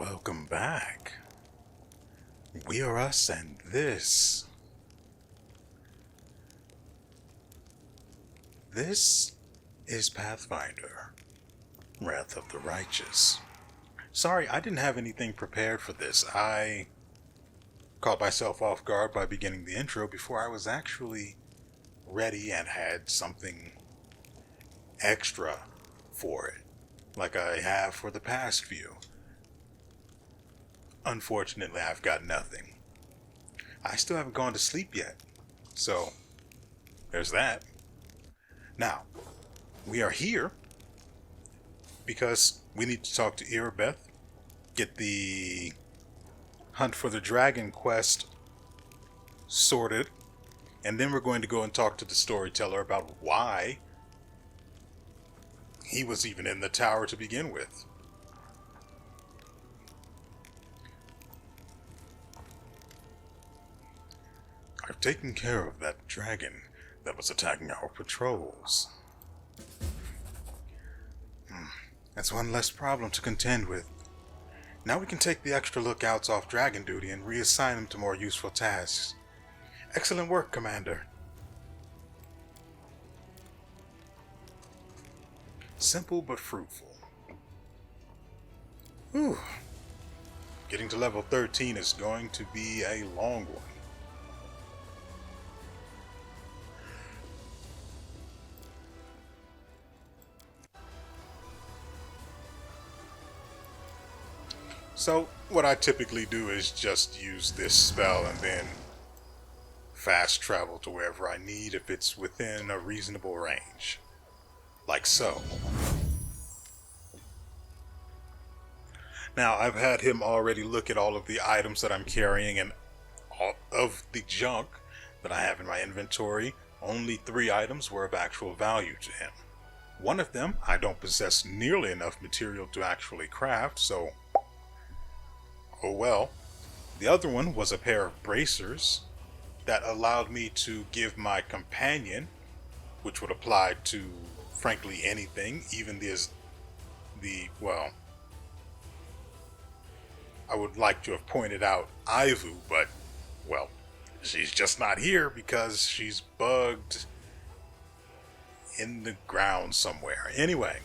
Welcome back. WeArEuS, and this is Pathfinder, Wrath of the Righteous. Sorry, I didn't have anything prepared for this. I caught myself off guard by beginning the intro before I was actually ready and had something extra for it, like I have for the past few. Unfortunately, I've got nothing. I still haven't gone to sleep yet, so there's that. Now, we are here because we need to talk to Irabeth, get the Hunt for the Dragon quest sorted, and then we're going to go and talk to the storyteller about why he was even in the tower to begin with. I've taken care of that dragon that was attacking our patrols. That's one less problem to contend with. Now we can take the extra lookouts off dragon duty and reassign them to more useful tasks. Excellent work, Commander. Simple but fruitful. Whew. Getting to level 13 is going to be a long one. So, what I typically do is just use this spell and then fast travel to wherever I need if it's within a reasonable range. Like so. Now, I've had him already look at all of the items that I'm carrying, and all of the junk that I have in my inventory, only 3 items were of actual value to him. One of them, I don't possess nearly enough material to actually craft, so oh well. The other one was a pair of bracers that allowed me to give my companion, which would apply to frankly anything, even I would like to have pointed out Ivu, but well, she's just not here because she's bugged in the ground somewhere. Anyway,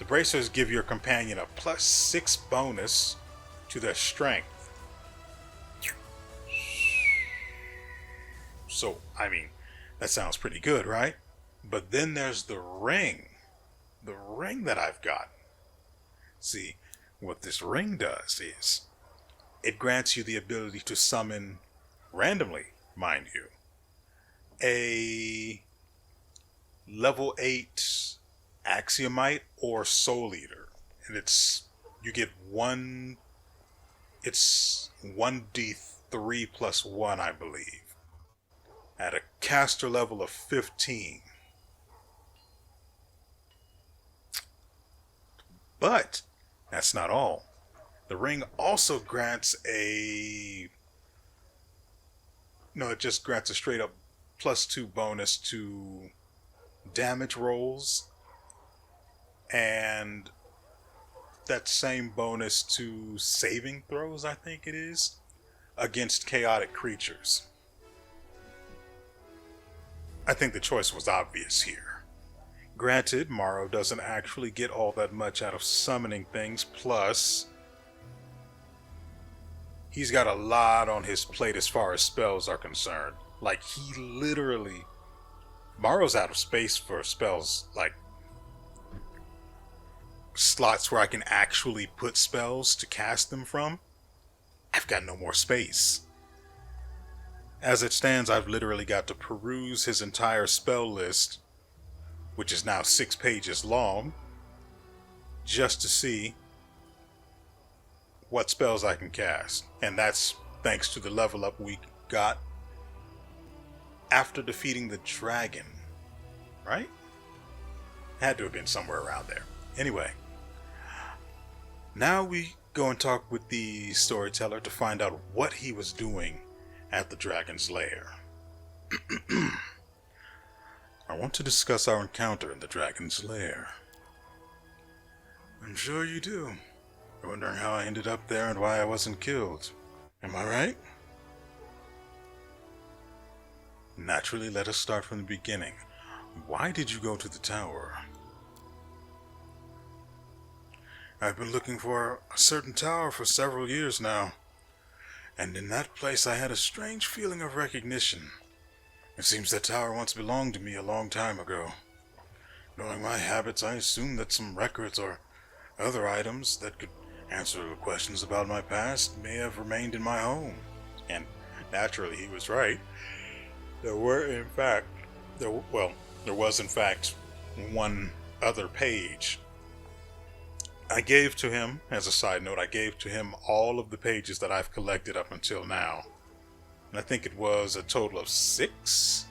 the bracers give your companion a +6 bonus to their strength. So, I mean, that sounds pretty good, right? But then there's the ring. The ring that I've got. See, what this ring does is it grants you the ability to summon randomly, mind you, a level 8 Axiomite or Soul Eater. And you get it's 1d3 plus 1, I believe, at a caster level of 15. But that's not all. The ring also grants it just grants a straight up +2 bonus to damage rolls, and that same bonus to saving throws, I think it is, against chaotic creatures. I think the choice was obvious here. Granted, Morrow doesn't actually get all that much out of summoning things, plus he's got a lot on his plate as far as spells are concerned. Like, Morrow's out of space for spells, like slots where I can actually put spells to cast them from. I've got no more space. As it stands, I've literally got to peruse his entire spell list, which is now 6 pages long, just to see what spells I can cast. And that's thanks to the level up we got after defeating the dragon, right? Had to have been somewhere around there. Anyway, now we go and talk with the storyteller to find out what he was doing at the dragon's lair. I want to discuss our encounter in the dragon's lair. I'm sure you do. You're wondering how I ended up there and why I wasn't killed. Am I right? Naturally, let us start from the beginning. Why did you go to the tower? I've been looking for a certain tower for several years now, and in that place I had a strange feeling of recognition. It seems that tower once belonged to me a long time ago. Knowing my habits, I assumed that some records or other items that could answer the questions about my past may have remained in my home. And naturally, he was right. There was in fact one other page. I gave to him, as a side note, I gave to him all of the pages that I've collected up until now. And I think it was a total of 6.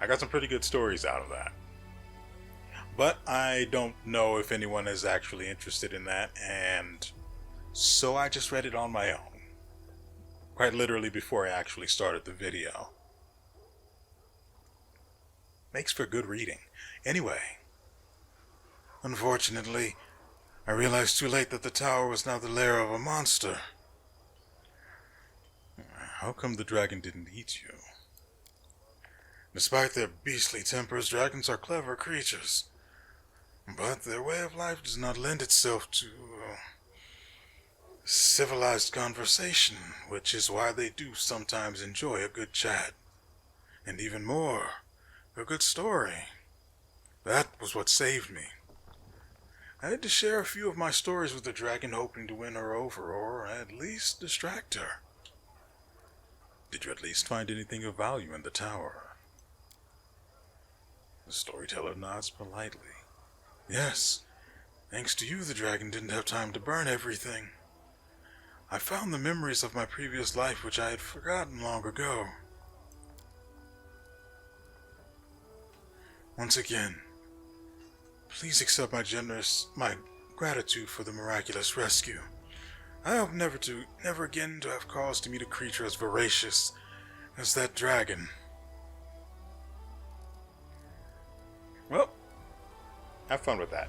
I got some pretty good stories out of that. But I don't know if anyone is actually interested in that, and so I just read it on my own. Quite literally before I actually started the video. Makes for good reading. Anyway, unfortunately, I realized too late that the tower was now the lair of a monster. How come the dragon didn't eat you? Despite their beastly tempers, dragons are clever creatures. But their way of life does not lend itself to civilized conversation, which is why they do sometimes enjoy a good chat. And even more, a good story. That was what saved me. I had to share a few of my stories with the dragon, hoping to win her over, or at least distract her. Did you at least find anything of value in the tower? The storyteller nods politely. Yes, thanks to you, the dragon didn't have time to burn everything. I found the memories of my previous life, which I had forgotten long ago. Once again, please accept my gratitude for the miraculous rescue. I hope never again to have cause to meet a creature as voracious as that dragon. Well, have fun with that.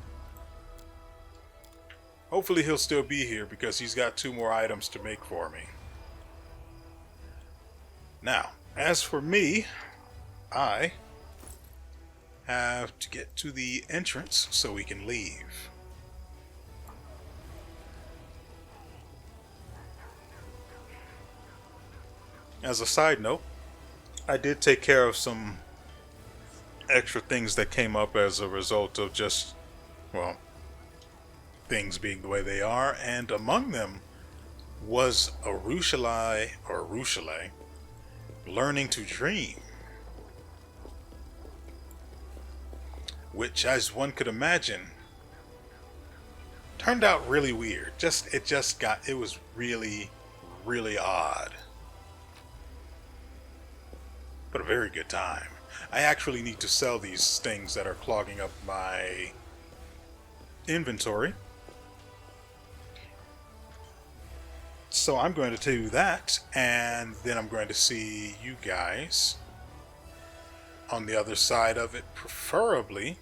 Hopefully he'll still be here because he's got 2 more items to make for me. Now, as for me, I have to get to the entrance so we can leave. As a side note, I did take care of some extra things that came up as a result of just, well, things being the way they are, and among them was a Rushale learning to dream, which, as one could imagine, turned out really weird. It was really, really odd, but a very good time. I actually need to sell these things that are clogging up my inventory. So I'm going to do that, and then I'm going to see you guys on the other side of it, preferably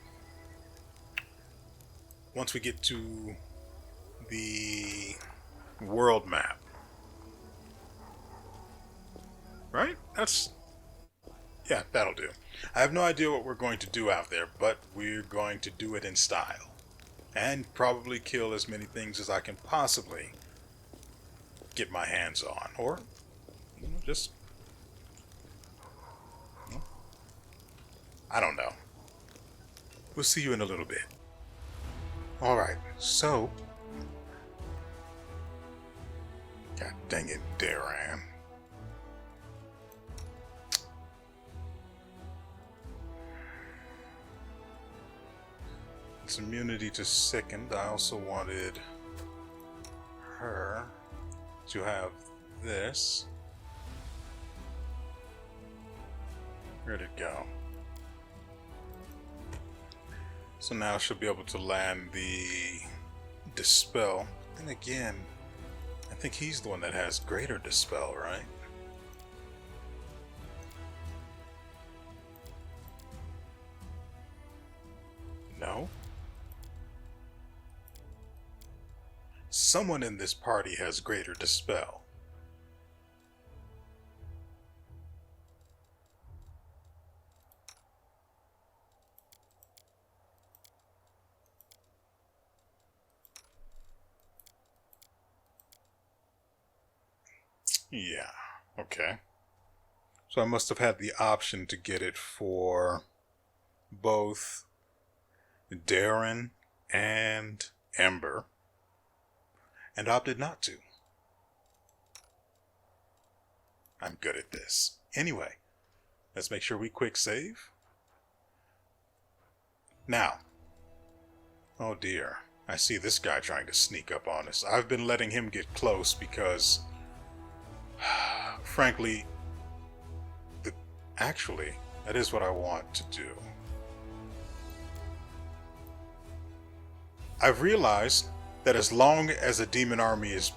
once we get to the world map. Right? Yeah, that'll do. I have no idea what we're going to do out there, but we're going to do it in style. And probably kill as many things as I can possibly get my hands on. Or, just... I don't know. We'll see you in a little bit. Alright, so... God dang it, Darren. It's immunity to sickened. I also wanted her to have this. Where'd it go? So now she'll be able to land the Dispel. And again, I think he's the one that has greater Dispel, right? No? someone in this party has greater dispel. Yeah, okay. So I must have had the option to get it for both Darren and Ember, and opted not to. I'm good at this. Anyway, let's make sure we quick save. Now, oh dear, I see this guy trying to sneak up on us. I've been letting him get close because, frankly, actually, that is what I want to do. I've realized that as long as a demon army is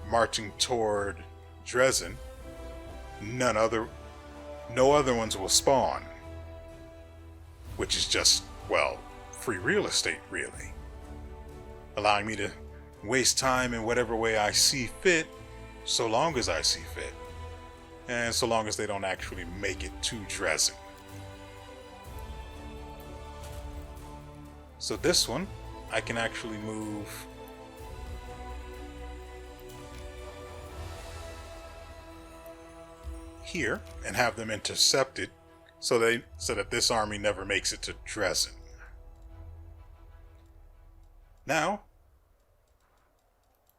marching toward Dresden, no other ones will spawn. Which is just, well, free real estate, really. Allowing me to waste time in whatever way I see fit, so long as I see fit. And so long as they don't actually make it to Dresden. So this one, I can actually move here and have them intercepted so that this army never makes it to Dresden. Now,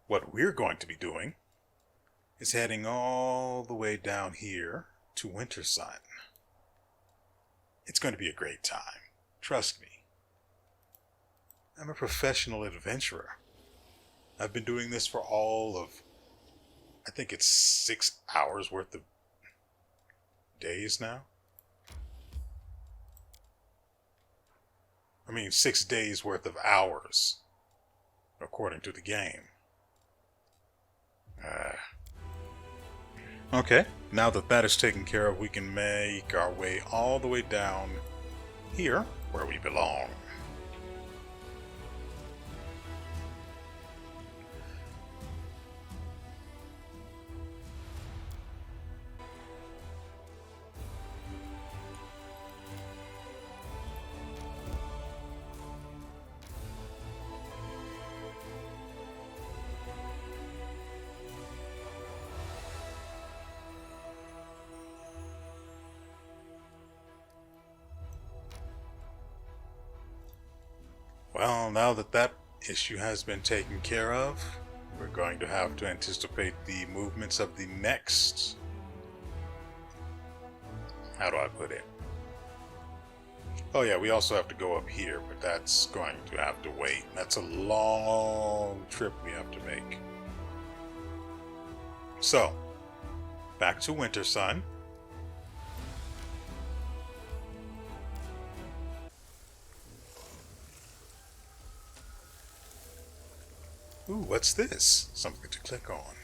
what we're going to be doing is heading all the way down here to Wintersun. It's going to be a great time. Trust me. I'm a professional adventurer. I've been doing this for all of, I think it's 6 hours worth of days now. 6 days worth of hours, according to the game. Okay, now that that is taken care of, we can make our way all the way down here, where we belong. Well, now that that issue has been taken care of, we're going to have to anticipate the movements of the next... How do I put it? Oh yeah, we also have to go up here, but that's going to have to wait. That's a long trip we have to make. So, back to Wintersun. Ooh, what's this? Something to click on.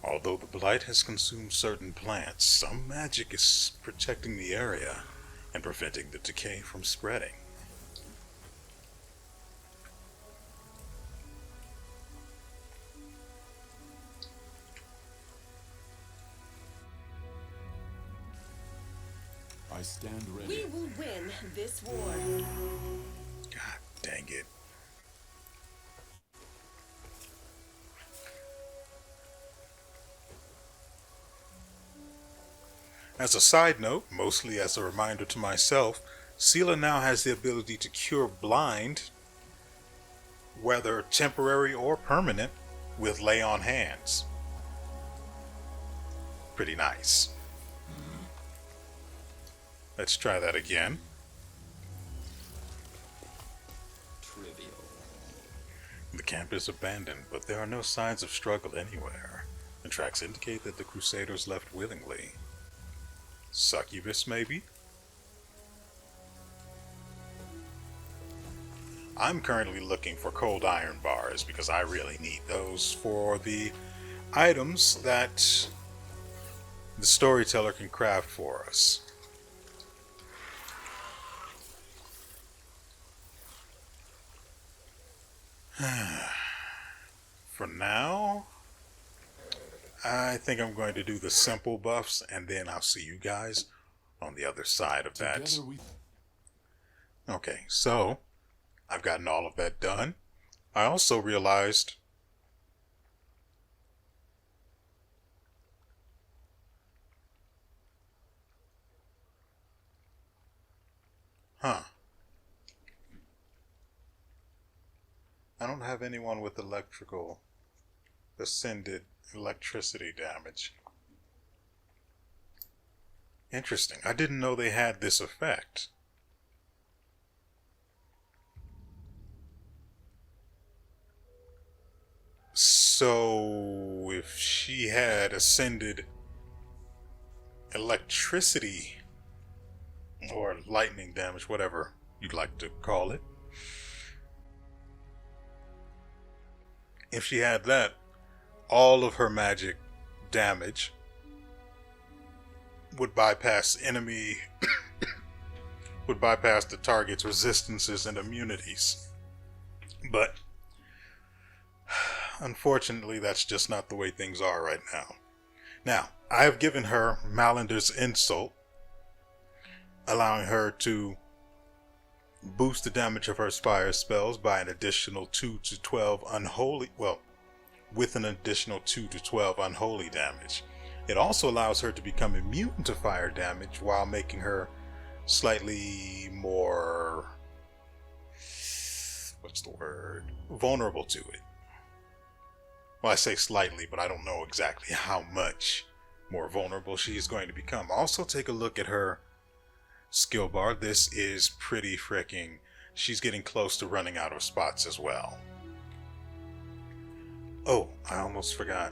Although the blight has consumed certain plants, some magic is protecting the area and preventing the decay from spreading. I stand ready. We will win this war. God dang it. As a side note, mostly as a reminder to myself, Sela now has the ability to cure blind, whether temporary or permanent, with lay on hands. Pretty nice. Let's try that again. Trivial. The camp is abandoned, but there are no signs of struggle anywhere. The tracks indicate that the Crusaders left willingly. Succubus, maybe? I'm currently looking for cold iron bars because I really need those for the items that the storyteller can craft for us. for now, I think I'm going to do the simple buffs, and then I'll see you guys on the other side of that. Together we... Okay, so I've gotten all of that done. I also realized I don't have anyone with ascended electricity damage. Interesting. I didn't know they had this effect. So, if she had ascended electricity or lightning damage, whatever you'd like to call it, if she had that, all of her magic damage would bypass would bypass the target's resistances and immunities. But unfortunately, that's just not the way things are right now. Now, I have given her Malander's Insult, allowing her to boost the damage of her Spire spells by an additional 2 to 12 unholy, with an additional 2 to 12 unholy damage. It also allows her to become immune to fire damage while making her slightly more, vulnerable to it. Well, I say slightly, but I don't know exactly how much more vulnerable she is going to become. Also, take a look at her skill bar. This is pretty freaking... She's getting close to running out of spots as well. Oh, I almost forgot.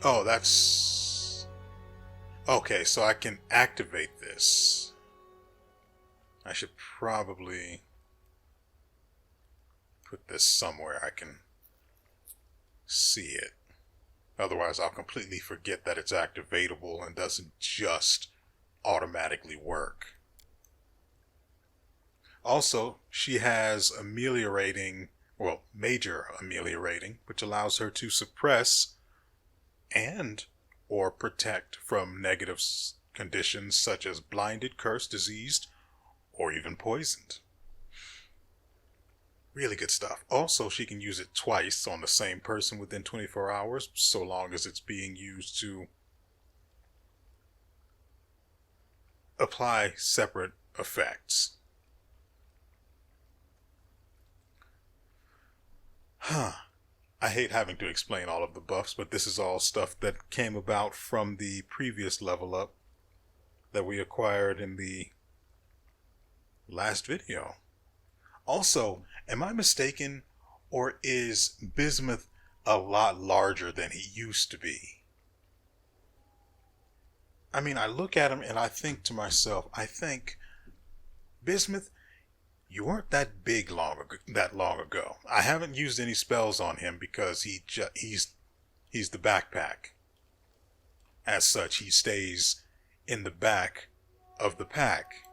Oh, that's... Okay, so I can activate this. I should probably put this somewhere I can see it. Otherwise, I'll completely forget that it's activatable and doesn't just automatically work. Also, she has major ameliorating, which allows her to suppress and or protect from negative conditions such as blinded, cursed, diseased, or even poisoned. Really good stuff. Also, she can use it twice on the same person within 24 hours, so long as it's being used to apply separate effects. I hate having to explain all of the buffs, but this is all stuff that came about from the previous level up that we acquired in the last video. Also, am I mistaken, or is Bismuth a lot larger than he used to be? I mean, I look at him and I think to myself, Bismuth, you weren't that big that long ago. I haven't used any spells on him because he's the backpack. As such, he stays in the back of the pack.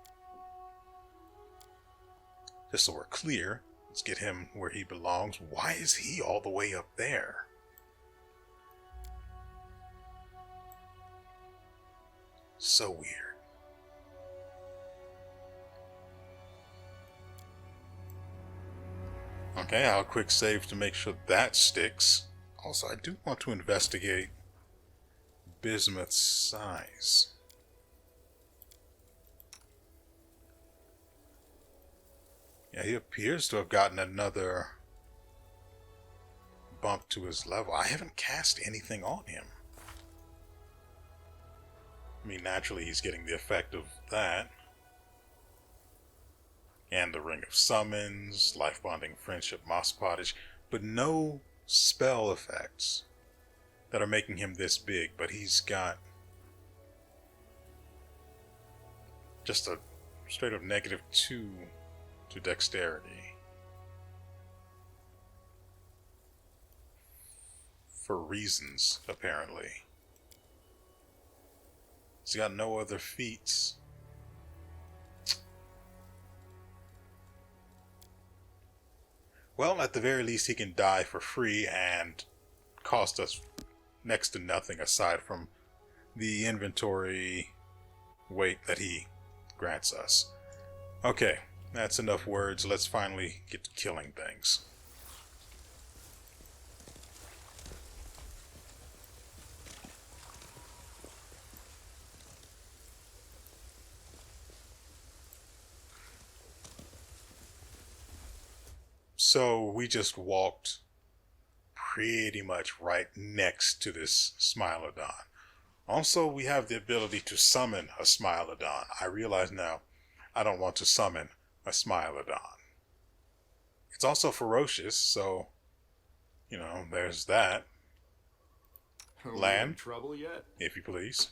Just so we're clear, let's get him where he belongs. Why is he all the way up there? So weird. Okay, I'll quick save to make sure that sticks. Also, I do want to investigate Bismuth's size. Yeah, he appears to have gotten another bump to his level. I haven't cast anything on him. I mean, naturally he's getting the effect of that. And the Ring of Summons, Life Bonding Friendship, Moss Pottage, but no spell effects that are making him this big. But he's got just a straight up -2 to dexterity. For reasons, apparently. He's got no other feats. Well, at the very least, he can die for free and cost us next to nothing aside from the inventory weight that he grants us. Okay, that's enough words. Let's finally get to killing things. So we just walked pretty much right next to this Smilodon. Also, we have the ability to summon a Smilodon. I realize now I don't want to summon a Smilodon. It's also ferocious, so, you know, there's that. Are we in Land, trouble yet? if you please.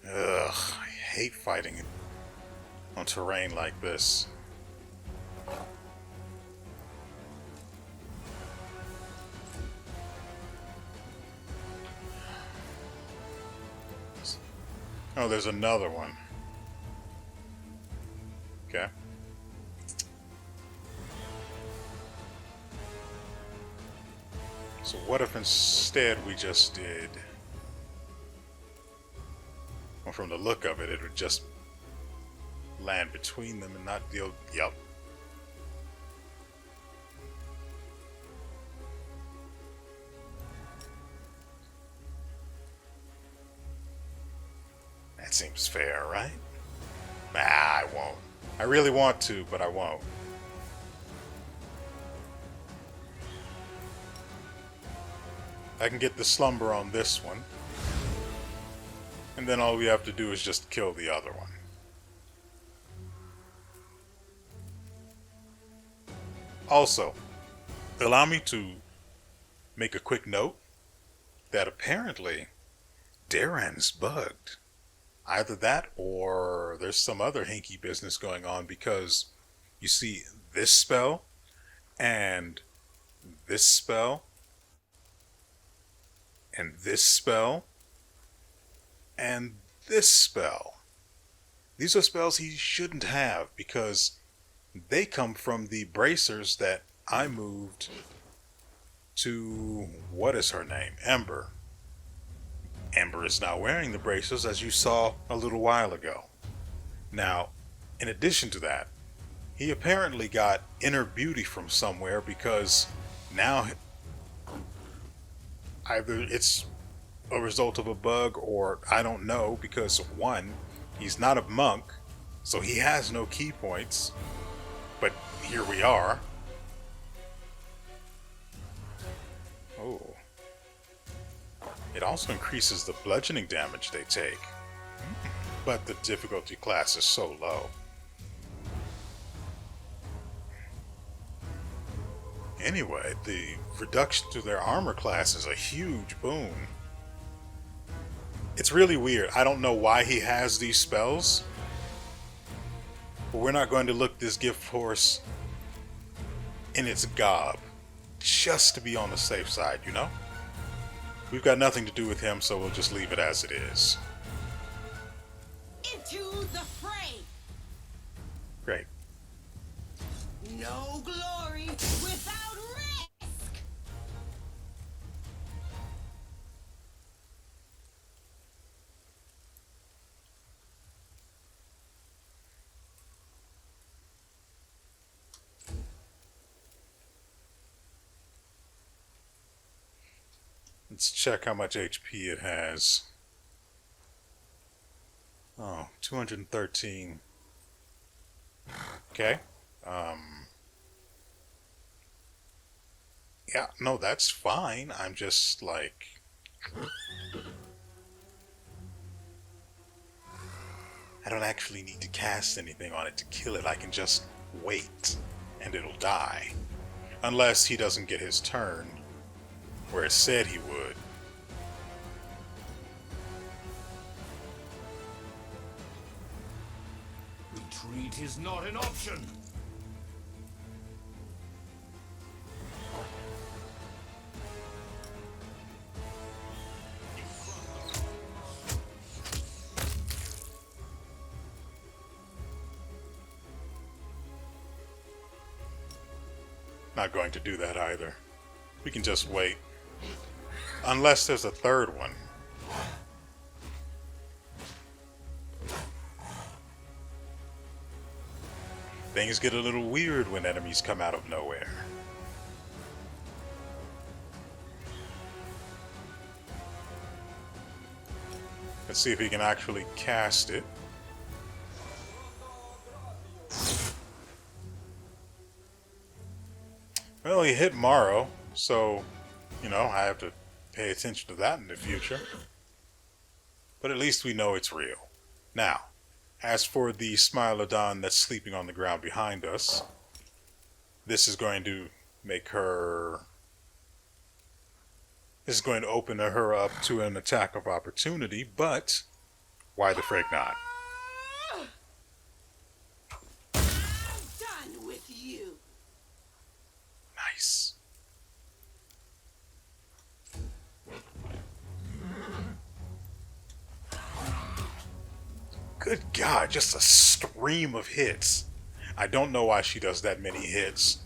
Ugh, I hate fighting on terrain like this. Oh, there's another one. Okay. So what if instead we just did... Well, from the look of it, it would just land between them and not deal... Yep. That seems fair, right? Nah, I won't. I really want to, but I won't. I can get the slumber on this one. And then all we have to do is just kill the other one. Also, allow me to make a quick note that apparently Darren's bugged. Either that or there's some other hinky business going on, because you see this spell and this spell and this spell and this spell. These are spells he shouldn't have, because they come from the bracers that I moved to, what is her name? Ember. Ember is now wearing the bracers, as you saw a little while ago. Now, in addition to that, he apparently got inner beauty from somewhere, because now either it's a result of a bug or I don't know, because one, he's not a monk, so he has no key points, but here we are. Oh. It also increases the bludgeoning damage they take, but the difficulty class is so low. Anyway, the reduction to their armor class is a huge boon. It's really weird. I don't know why he has these spells, but we're not going to look this gift horse in its gob, just to be on the safe side, you know? We've got nothing to do with him, so we'll just leave it as it is. Into the fray! Great. No glory without risk! Let's check how much HP it has. Oh, 213. Okay. Yeah, no, that's fine. I'm just like... I don't actually need to cast anything on it to kill it. I can just wait, and it'll die. Unless he doesn't get his turn, where it said he would. Retreat is not an option. Not going to do that either. We can just wait. Unless there's a third one. Things get a little weird when enemies come out of nowhere. Let's see if he can actually cast it. Well, he hit Morrow, so, you know, I have to pay attention to that in the future. But at least we know it's real. Now, as for the Smilodon that's sleeping on the ground behind us, this is going to make her... This is going to open her up to an attack of opportunity, but why the frig not? I'm done with you. Nice. Good God, just a stream of hits. I don't know why she does that many hits,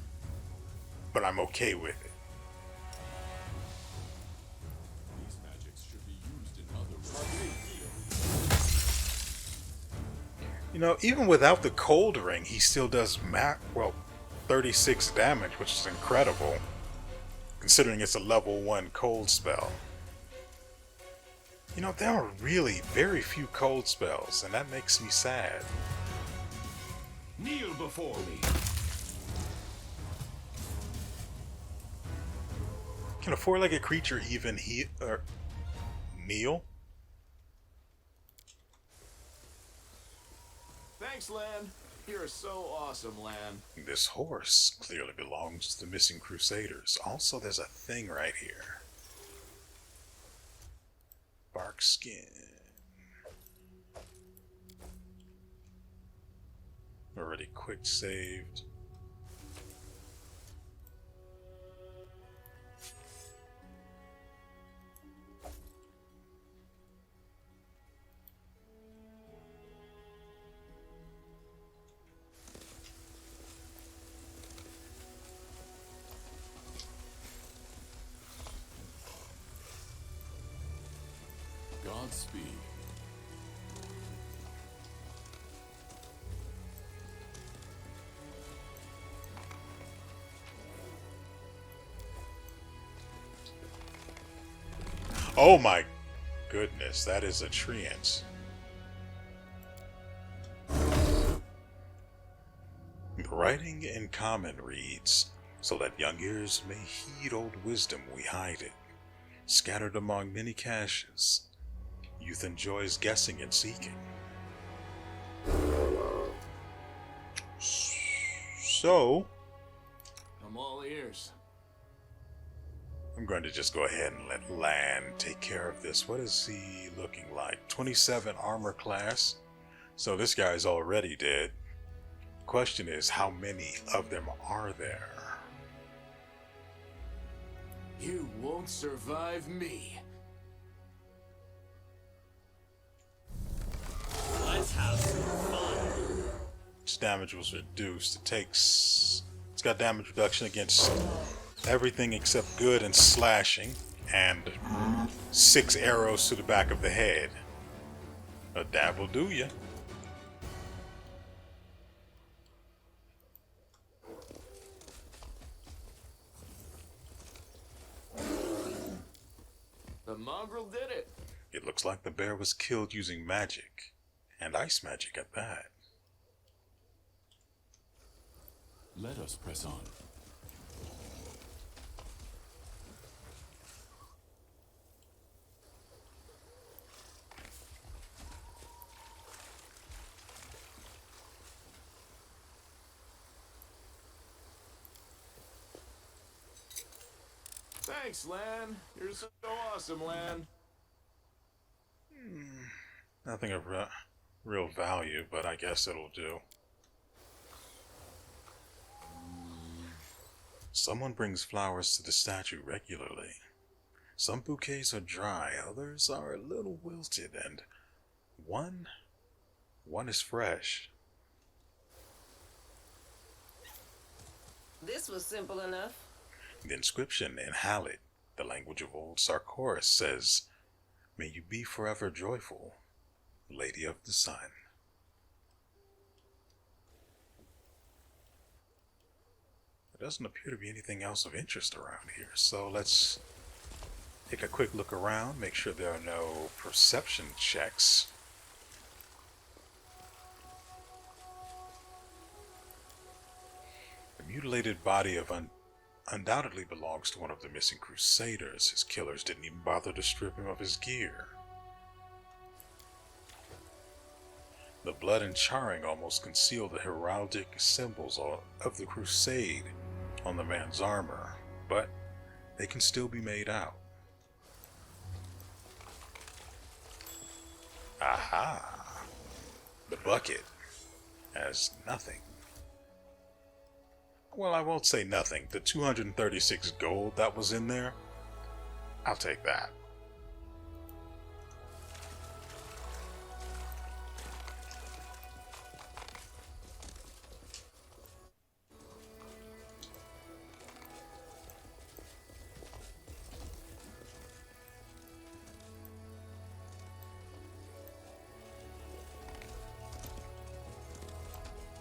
but I'm okay with it. These magics should be used in other ways. You know, even without the cold ring, he still does 36 damage, which is incredible, considering it's a level 1 cold spell. You know, there are really very few cold spells, and that makes me sad. Kneel before me. Can a four-legged creature even kneel? Thanks, Lan. You're so awesome, Lan. This horse clearly belongs to the missing Crusaders. Also, there's a thing right here. Bark skin. Already quick saved. Godspeed. Oh my goodness, that is a treant. Writing in common reads, so that young ears may heed old wisdom we hide it. Scattered among many caches, youth enjoys guessing and seeking. So, I'm all ears. I'm going to just go ahead and let Lan take care of this. What is he looking like? 27 armor class. So this guy's already dead. Question is, how many of them are there? You won't survive me. Let's have some fun. Its damage was reduced. It's got damage reduction against everything except good and slashing, and 6 arrows to the back of the head. A dab will do ya. The mongrel did it. It looks like the bear was killed using magic, and ice magic at that. Let us press on. Thanks, Lan. You're so awesome, Lan. Nothing of real value, but I guess it'll do. Someone brings flowers to the statue regularly. Some bouquets are dry, others are a little wilted, and one is fresh. This This was simple enough. The inscription in Hallett, the language of old Sarkoris, says, "May you be forever joyful, Lady of the Sun." There doesn't appear to be anything else of interest around here, so let's take a quick look around, make sure there are no perception checks. The mutilated body of undoubtedly belongs to one of the missing crusaders. His killers didn't even bother to strip him of his gear. The blood and charring almost conceal the heraldic symbols of the crusade on the man's armor, but they can still be made out. Aha! The bucket has nothing. Well, I won't say nothing. The 236 gold that was in there, I'll take that.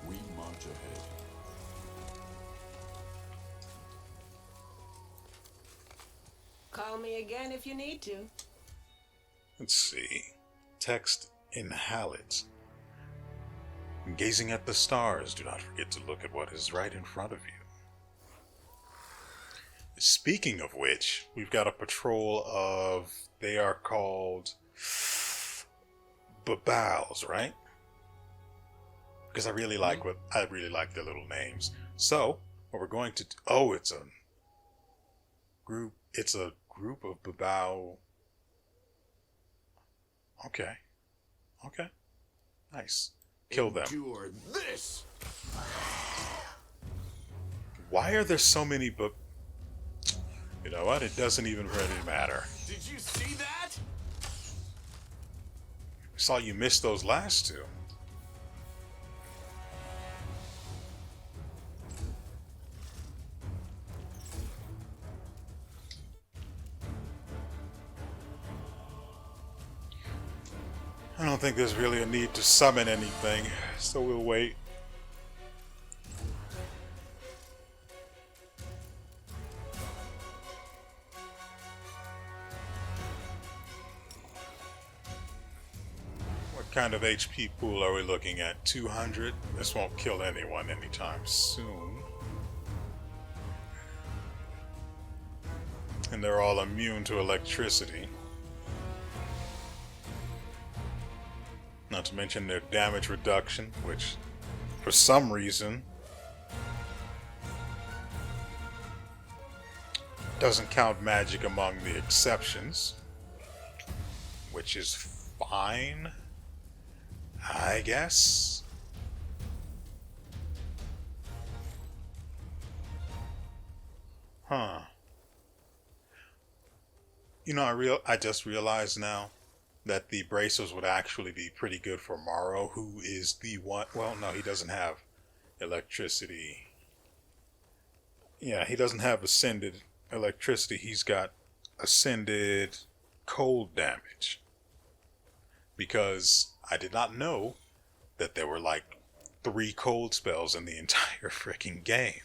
We march ahead. Call me again if you need to. Let's see. Text in Hallett. Gazing at the stars, do not forget to look at what is right in front of you. Speaking of which, we've got a patrol of, they are called Babals, right? Because I really like their little names. So, what we're going to do, it's a group of Babal. Okay. Nice. Kill them. Endure this. Why are there so many You know what? It doesn't even really matter. Did you see that? I saw you miss those last two. I don't think there's really a need to summon anything, so we'll wait. What kind of HP pool are we looking at? 200? This won't kill anyone anytime soon. And they're all immune to electricity. Not to mention their damage reduction, which, for some reason, doesn't count magic among the exceptions. Which is fine, I guess. Huh. You know, I just realized now that the bracers would actually be pretty good for Morrow, who is the one. Well, no, he doesn't have electricity. Yeah, he doesn't have ascended electricity. He's got ascended cold damage. Because I did not know that there were like 3 cold spells in the entire freaking game.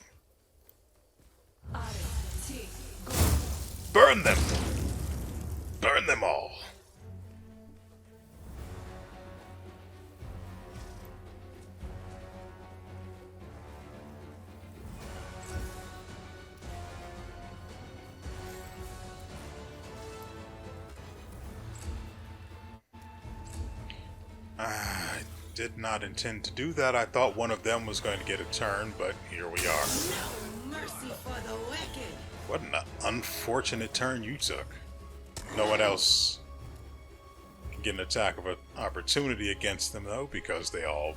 Burn them! Burn them all! I did not intend to do that. I thought one of them was going to get a turn, but here we are. No mercy for the wicked. What an unfortunate turn you took. No one else can get an attack of opportunity against them, though, because they're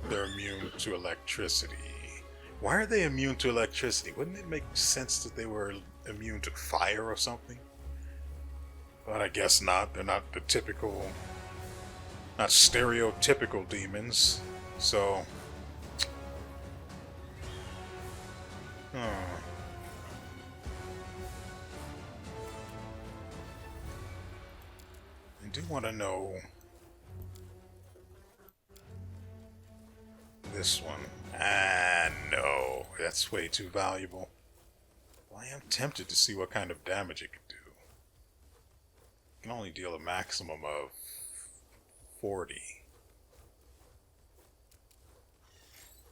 immune to electricity. Why are they immune to electricity? Wouldn't it make sense that they were immune to fire or something? But I guess not. They're not the typical, not stereotypical demons. So Hmm. I do want to know this one. Ah, no. That's way too valuable. Well, I am tempted to see what kind of damage it can do. It can only deal a maximum of 40.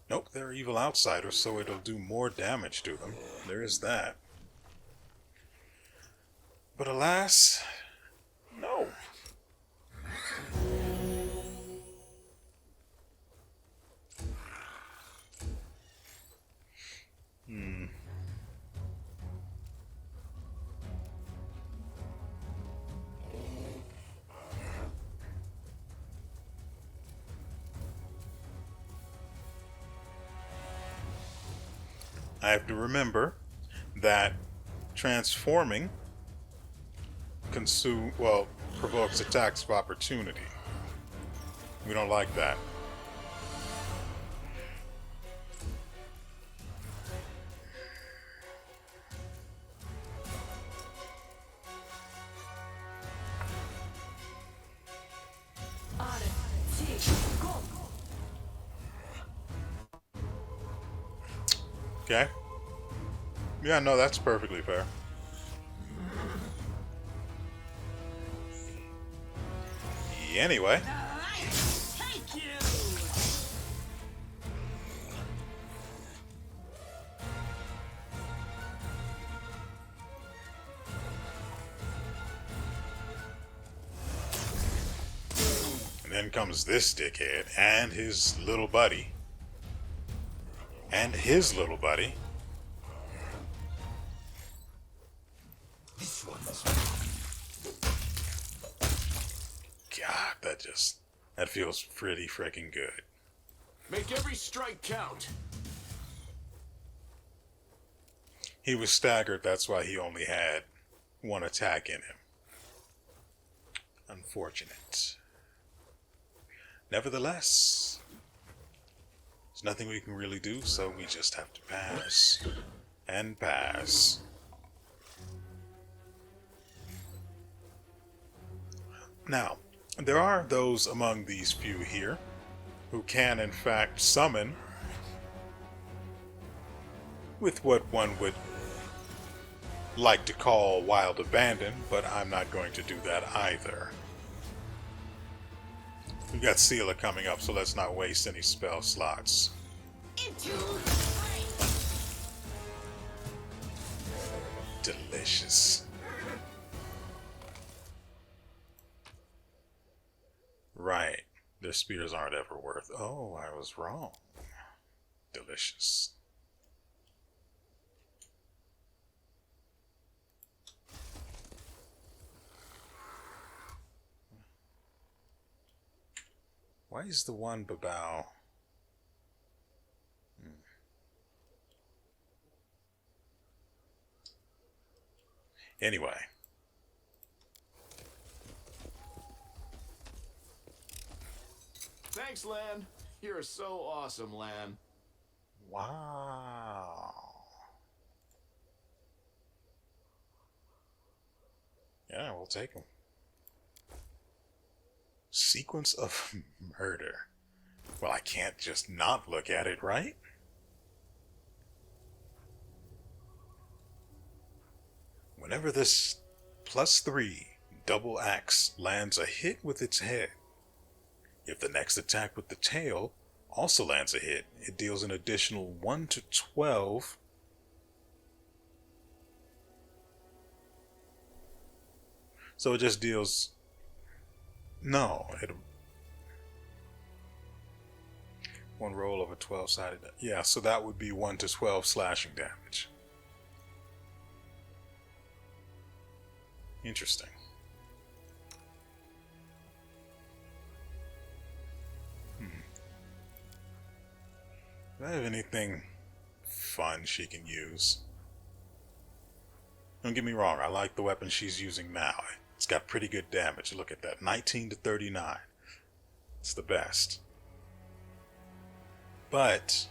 Nope, they're evil outsiders, so it'll do more damage to them. There is that. But alas, no. I have to remember that transforming provokes attacks of opportunity. We don't like that. Okay. Yeah, no, that's perfectly fair. Anyway. Take you! And then comes this dickhead and his little buddy. And his little buddy. This one's God, that feels pretty freaking good. make every strike count. He was staggered, that's why he only had one attack in him. Unfortunate. Nevertheless, there's nothing we can really do, so we just have to pass. And pass. Now, there are those among these few here who can in fact summon with what one would like to call wild abandon, but I'm not going to do that either. We've got Sealer coming up, so let's not waste any spell slots. Delicious. Right. Their spears aren't ever worth. Oh, I was wrong. Delicious. Why is the one Babao? Anyway. Thanks, Lan. You're so awesome, Lan. Wow. Yeah, we'll take them. Sequence of murder. Well, I can't just not look at it, right? Whenever this +3 double axe lands a hit with its head, if the next attack with the tail also lands a hit, it deals an additional 1 to 12 so it just deals one roll of a 12-sided. Yeah, so that would be 1 to 12 slashing damage. Interesting. Do I have anything fun she can use? Don't get me wrong, I like the weapon she's using now. It's got pretty good damage. Look at that. 19 to 39. It's the best. But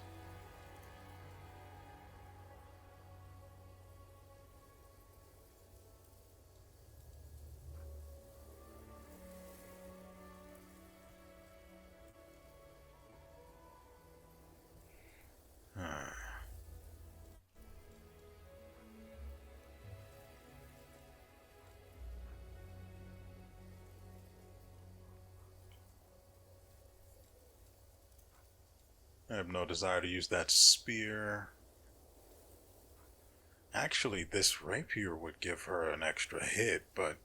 I have no desire to use that spear. Actually, this rapier would give her an extra hit, but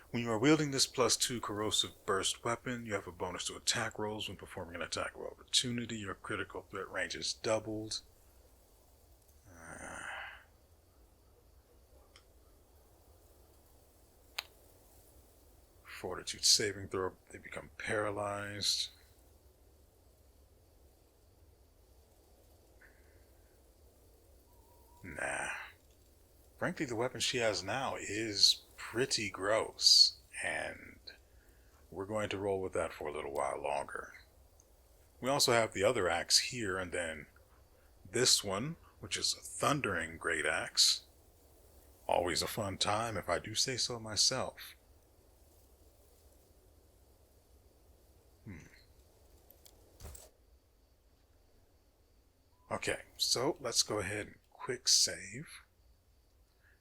when you are wielding this +2 corrosive burst weapon, you have a bonus to attack rolls when performing an attack of opportunity. Your critical threat range is doubled. Fortitude saving throw, they become paralyzed. Nah. Frankly, the weapon she has now is pretty gross, and we're going to roll with that for a little while longer. We also have the other axe here, and then this one, which is a thundering great axe. Always a fun time, if I do say so myself. Okay, so let's go ahead and quick save.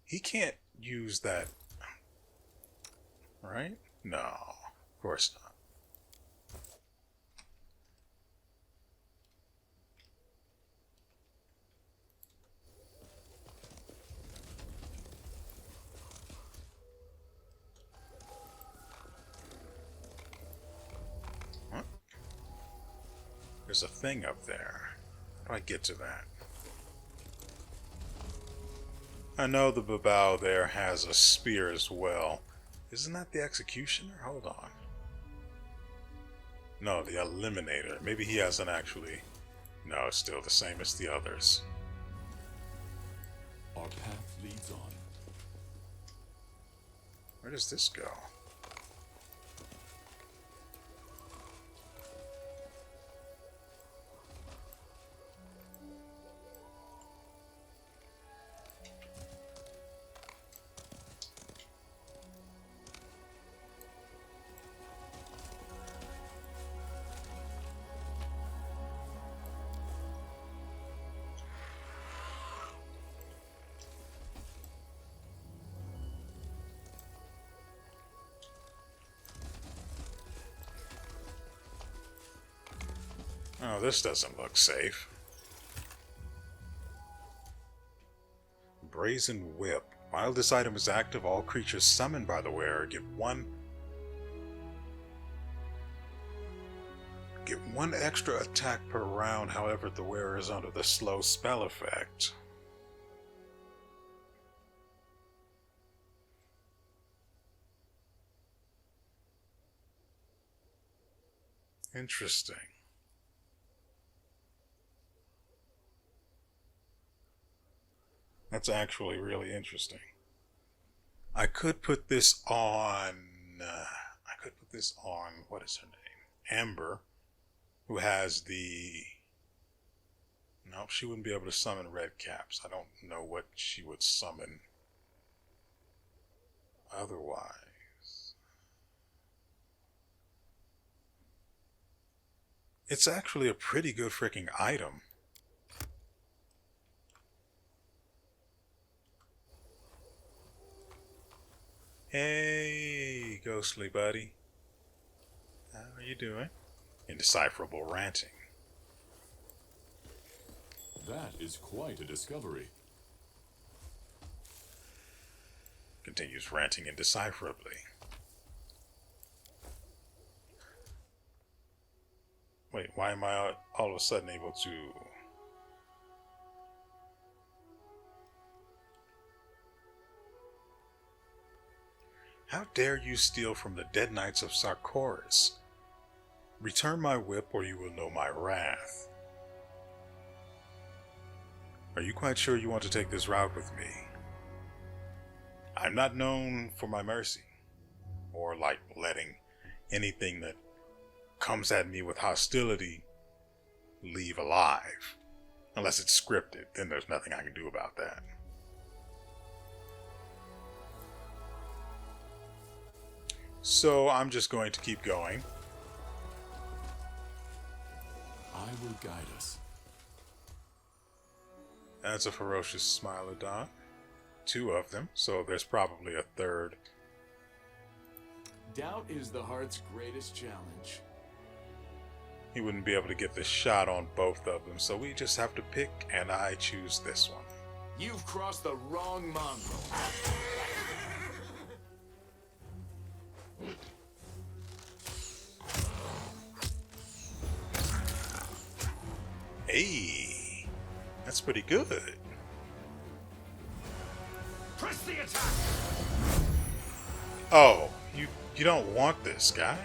He can't use that, right? No, of course not. Huh? There's a thing up there. How do I get to that? I know the Babao there has a spear as well. Isn't that the Executioner? Hold on. No, the Eliminator. Maybe he hasn't actually... No, it's still the same as the others. Our path leads on. Where does this go? Oh, this doesn't look safe. Brazen Whip. While this item is active, all creatures summoned by the wearer get one extra attack per round. However, the wearer is under the slow spell effect. Interesting. That's actually really interesting. I could put this on... what is her name? Amber, who has the... Nope, she wouldn't be able to summon red caps. I don't know what she would summon otherwise. It's actually a pretty good freaking item. Hey, ghostly buddy. How are you doing? Indecipherable ranting. That is quite a discovery. Continues ranting indecipherably. Wait, why am I all of a sudden able to... How dare you steal from the dead knights of Sarkoris? Return my whip or you will know my wrath. Are you quite sure you want to take this route with me? I'm not known for my mercy, or like letting anything that comes at me with hostility leave alive. Unless it's scripted, then there's nothing I can do about that. So I'm just going to keep going. I will guide us. That's a ferocious Smilodon. 2 of them, so there's probably a third Doubt is the heart's greatest challenge. He wouldn't be able to get the shot on both of them, so we just have to pick, and I choose this one. You've crossed the wrong mongrel. Hey, that's pretty good. Press the attack! Oh, you don't want this guy?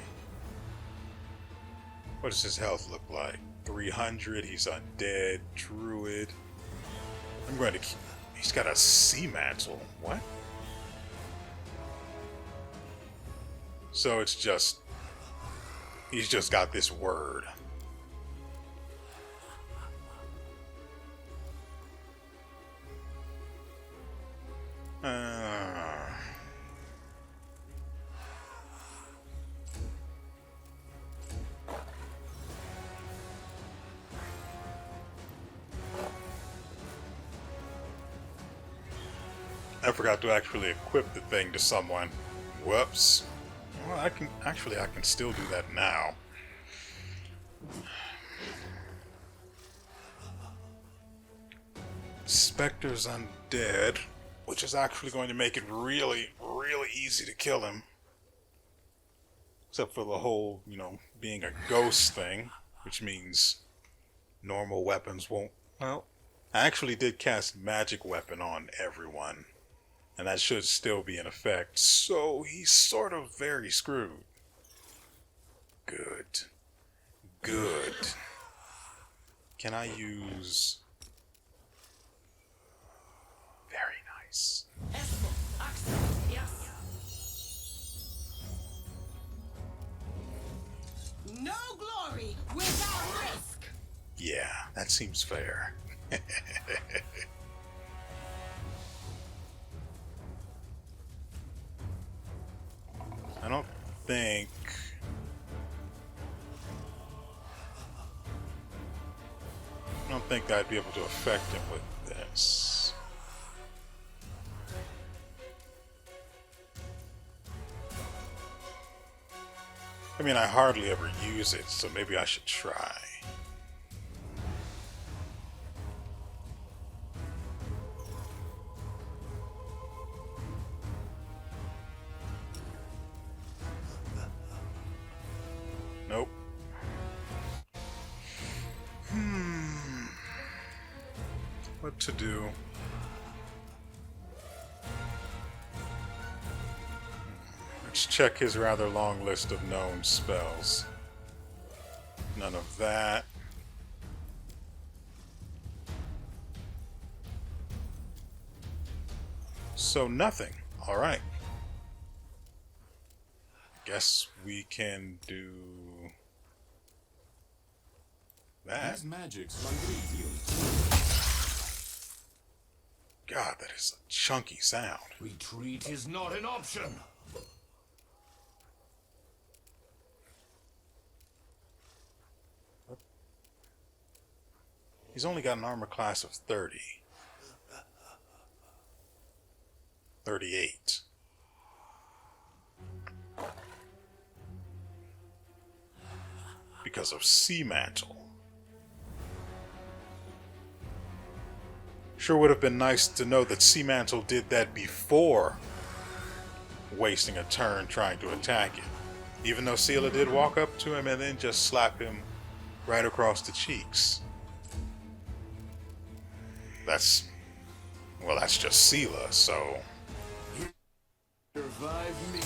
What does his health look like? 300, he's undead, druid. I'm going to keep... He's got a sea mantle. What? So it's just... He's just got this word. I forgot to actually equip the thing to someone. Whoops. Well, I can still do that now. Spectre's undead, which is actually going to make it really, really easy to kill him. Except for the whole, being a ghost thing, which means normal weapons won't... Well, I actually did cast magic weapon on everyone, and that should still be in effect, so he's sort of very screwed. Good. Good. Can I use... Very nice. No glory without risk. Yeah, that seems fair. I don't think... I'd be able to affect him with this. I mean, I hardly ever use it, so maybe I should try. Nope. What to do? Let's check his rather long list of known spells. None of that. So nothing. All right. Guess we can do that. These magics are easier. God, that is a chunky sound. Retreat is not an option. He's only got an armor class of 30. 38. Because of Sea Mantle. Sure would have been nice to know that Sea Mantle did that before wasting a turn trying to attack it. Even though Seela did walk up to him and then just slap him right across the cheeks. That's just Seela, so... Survive me.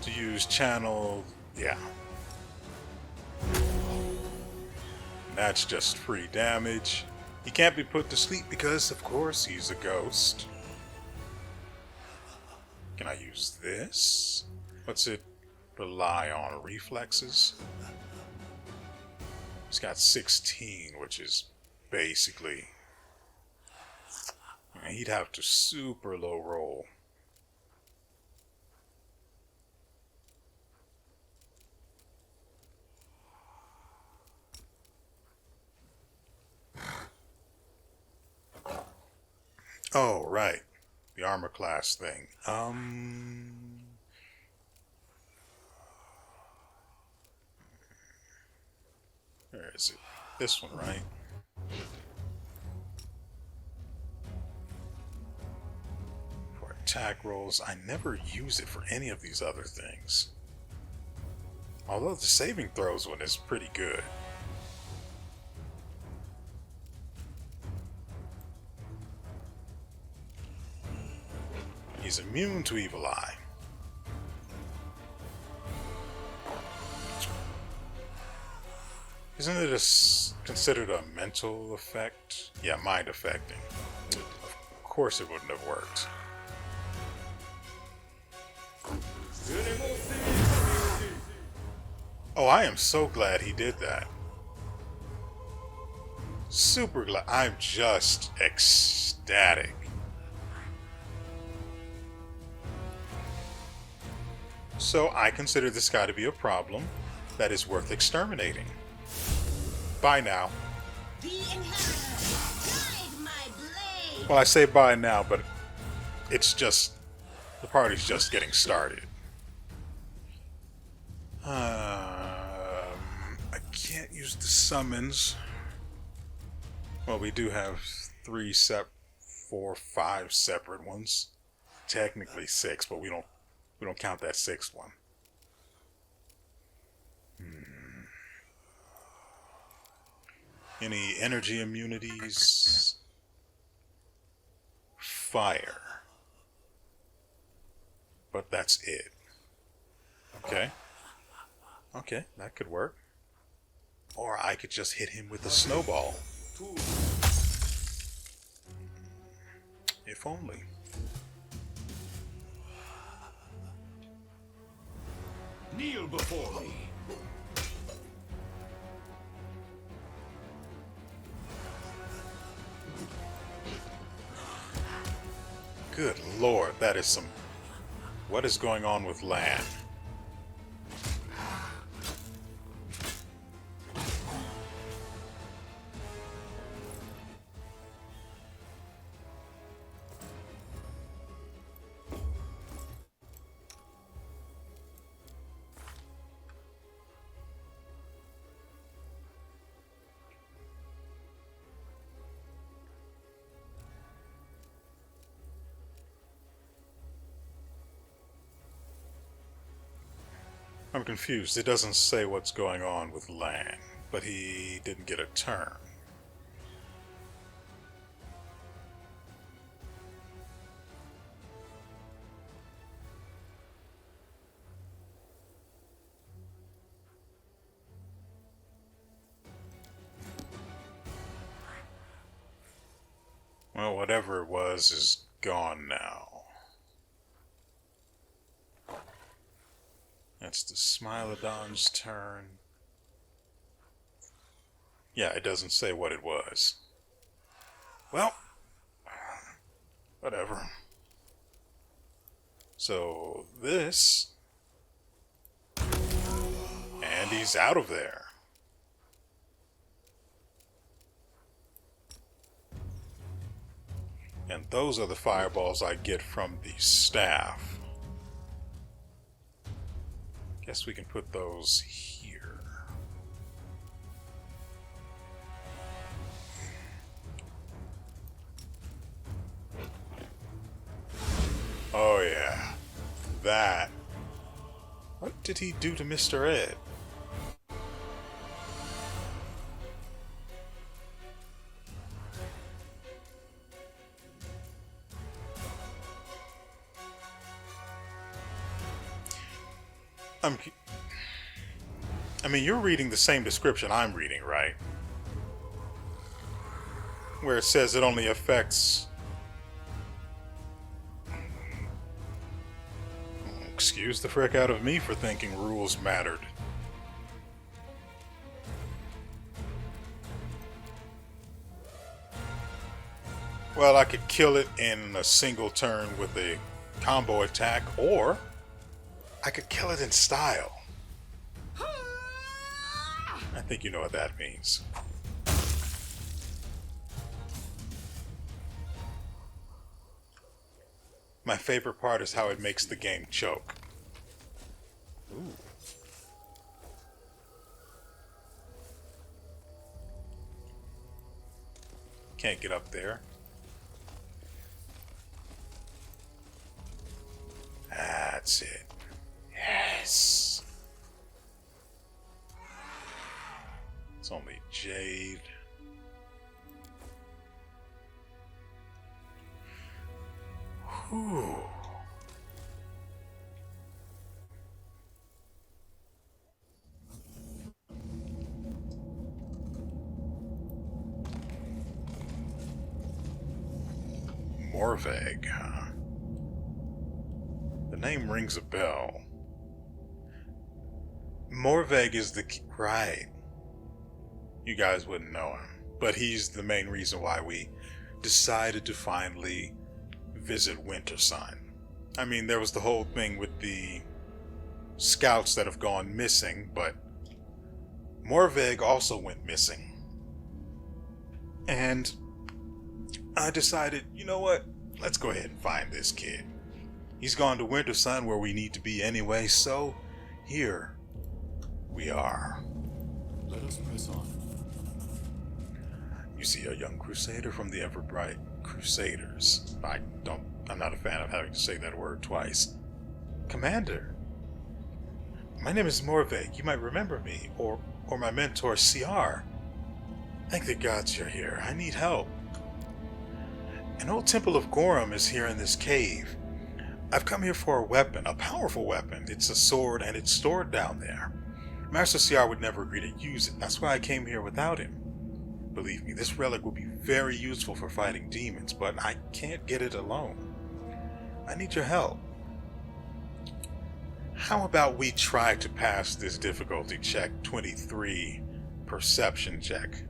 To use channel, yeah. That's just free damage. He can't be put to sleep because, of course, he's a ghost. Can I use this? What's it rely on? Reflexes? He's got 16, which is basically He'd have to super low roll. Oh, right. The armor class thing. Where is it? This one, right? For attack rolls, I never use it for any of these other things. Although the saving throws one is pretty good. He's immune to evil eye. Isn't it considered a mental effect? Yeah, mind affecting. Of course it wouldn't have worked. Oh, I am so glad he did that. Super glad. I'm just ecstatic. So I consider this guy to be a problem that is worth exterminating. Bye now. The inheritor, guide my blade. Well, I say bye now, but it's just... the party's just getting started. I can't use the summons. Well, we do have 5 separate ones. Technically 6, but we don't count that 6th one. Any energy immunities? Fire. But that's it. Okay. Okay, that could work. Or I could just hit him with a snowball. If only. Kneel before me. Good lord, that is some... what is going on with land? I'm confused. It doesn't say what's going on with land, but he didn't get a turn. Well, whatever it was is gone now. That's the Smilodon's turn. Yeah, it doesn't say what it was. Well, whatever. So, this... and he's out of there. And those are the fireballs I get from the staff. Guess we can put those here. Oh yeah. That. What did he do to Mr. Ed? I mean, you're reading the same description I'm reading, right? Where it says it only affects... Excuse the frick out of me for thinking rules mattered. Well, I could kill it in a single turn with a combo attack, or I could kill it in style. I think you know what that means. My favorite part is how it makes the game choke. Ooh. Can't get up there. That's it. Yes. It's only jade. Whew. Morveg, huh? The name rings a bell. Morveg is the... right. You guys wouldn't know him, but he's the main reason why we decided to finally visit Wintersun. I mean, there was the whole thing with the scouts that have gone missing, but Morveg also went missing. And I decided, you know what? Let's go ahead and find this kid. He's gone to Wintersun, where we need to be anyway, so here we are. Let us press on. You see a young crusader from the ever-bright Crusaders. I'm not a fan of having to say that word twice. Commander, my name is Morveg. You might remember me, or my mentor, CR. Thank the gods you're here. I need help. An old temple of Gorum is here in this cave. I've come here for a weapon, a powerful weapon. It's a sword, and it's stored down there. Master CR would never agree to use it. That's why I came here without him. Believe me, this relic will be very useful for fighting demons, but I can't get it alone. I need your help. How about we try to pass this difficulty check 23 perception check?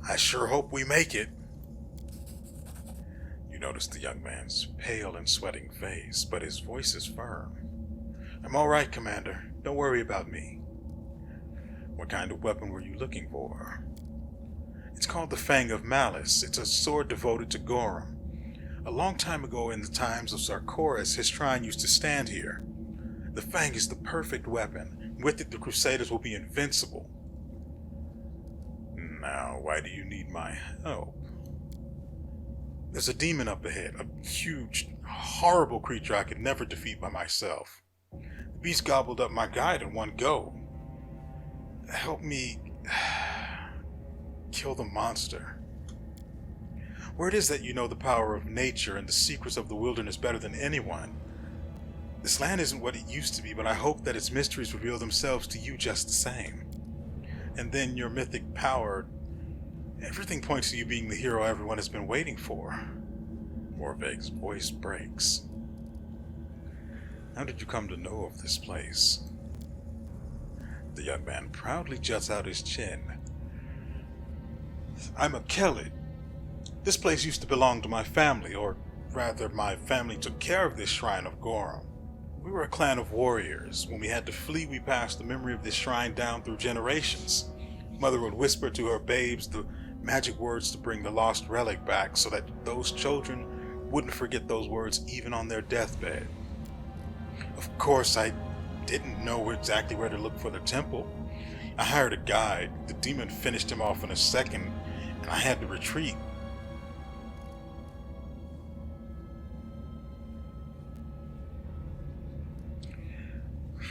I sure hope we make it. You notice the young man's pale and sweating face, but his voice is firm. I'm all right, Commander. Don't worry about me. What kind of weapon were you looking for? It's called the Fang of Malice. It's a sword devoted to Gorum. A long time ago in the times of Sarkoris, his shrine used to stand here. The Fang is the perfect weapon. With it, the Crusaders will be invincible. Now, why do you need my help? There's a demon up ahead, a huge, horrible creature I could never defeat by myself. The beast gobbled up my guide in one go. Help me kill the monster. Word is that you know the power of nature and the secrets of the wilderness better than anyone. This land isn't what it used to be, but I hope that its mysteries reveal themselves to you just the same. And then your mythic power, everything points to you being the hero everyone has been waiting for. Morveg's voice breaks. How did you come to know of this place? The young man proudly juts out his chin. I'm a Kellid. This place used to belong to my family, or rather, my family took care of this shrine of Gorum. We were a clan of warriors. When we had to flee, we passed the memory of this shrine down through generations. Mother would whisper to her babes the magic words to bring the lost relic back, so that those children wouldn't forget those words even on their deathbed. Of course, I didn't know exactly where to look for the temple. I hired a guide. The demon finished him off in a second, and I had to retreat.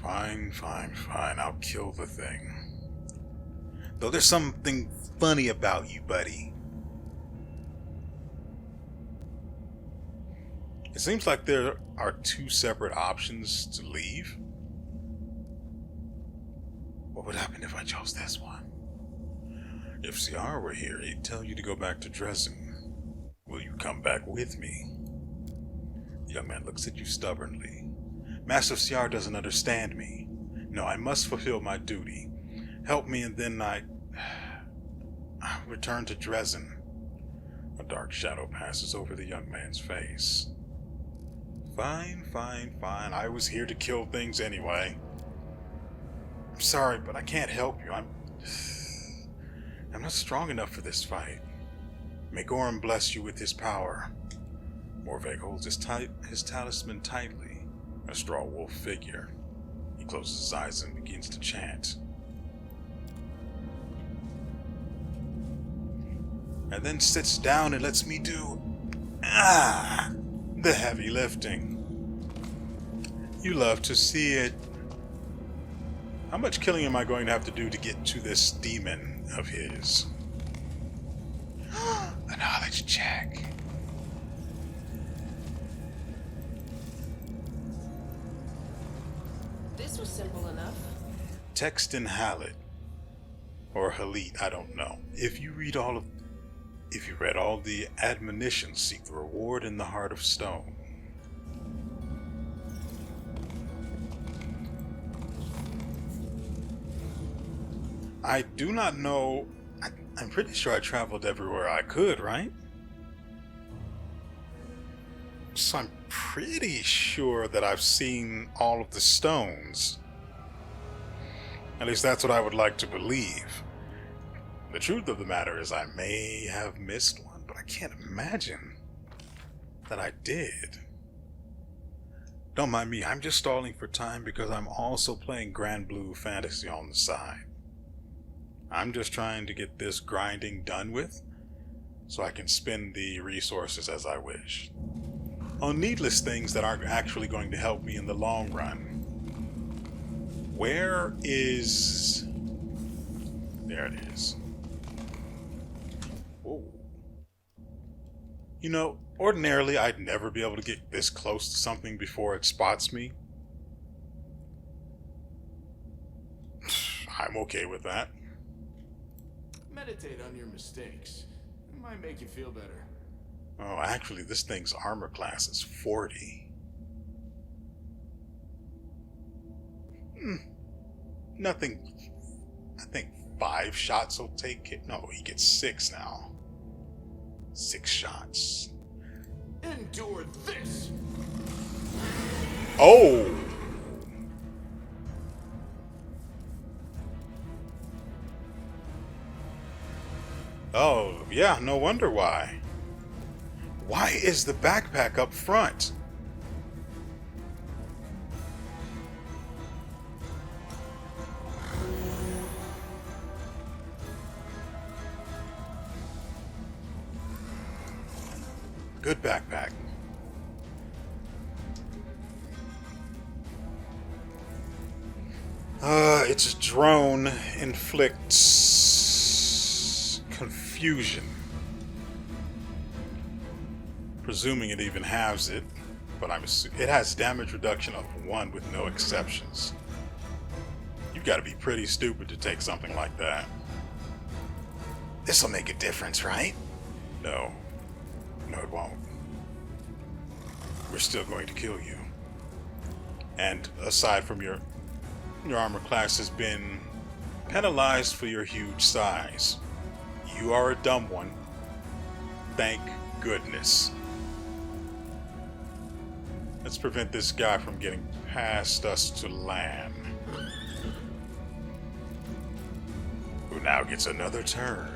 Fine. I'll kill the thing. Though there's something funny about you, buddy. It seems like there are two separate options to leave. What would happen if I chose this one? If CR were here, he'd tell you to go back to Dresden. Will you come back with me? The young man looks at you stubbornly. Master CR doesn't understand me. No, I must fulfill my duty. Help me and then return to Dresden. A dark shadow passes over the young man's face. Fine, fine, fine. I was here to kill things anyway. I'm sorry, but I can't help you. I'm not strong enough for this fight. May Gorham bless you with his power. Morveg holds his talisman tightly, a straw wolf figure. He closes his eyes and begins to chant. And then sits down and lets me do the heavy lifting. You love to see it. How much killing am I going to have to do to get to this demon of his? A knowledge check. This was simple enough. Text in Halit. Or Halit, I don't know. If you read all the admonitions, seek the reward in the heart of stone. I do not know. I'm pretty sure I traveled everywhere I could, right? So I'm pretty sure that I've seen all of the stones. At least that's what I would like to believe. The truth of the matter is I may have missed one, but I can't imagine that I did. Don't mind me, I'm just stalling for time because I'm also playing Grand Blue Fantasy on the side. I'm just trying to get this grinding done with so I can spend the resources as I wish on needless things that aren't actually going to help me in the long run. Where is... There it is. Whoa. You know, ordinarily I'd never be able to get this close to something before it spots me. I'm okay with that. Meditate on your mistakes. It might make you feel better. Oh, actually, this thing's armor class is 40. Nothing. I think 5 shots will take it. No, he gets 6 now. 6 shots. Endure this! Oh! Oh, yeah, no wonder why. Why is the backpack up front? Good backpack. Its drone inflicts confusion. Presuming it even has it, but it has damage reduction of 1 with no exceptions. You've got to be pretty stupid to take something like that. This'll make a difference, right? No. No, it won't. We're still going to kill you. And aside from your armor class has been penalized for your huge size. You are a dumb one. Thank goodness. Let's prevent this guy from getting past us to land. Who now gets another turn.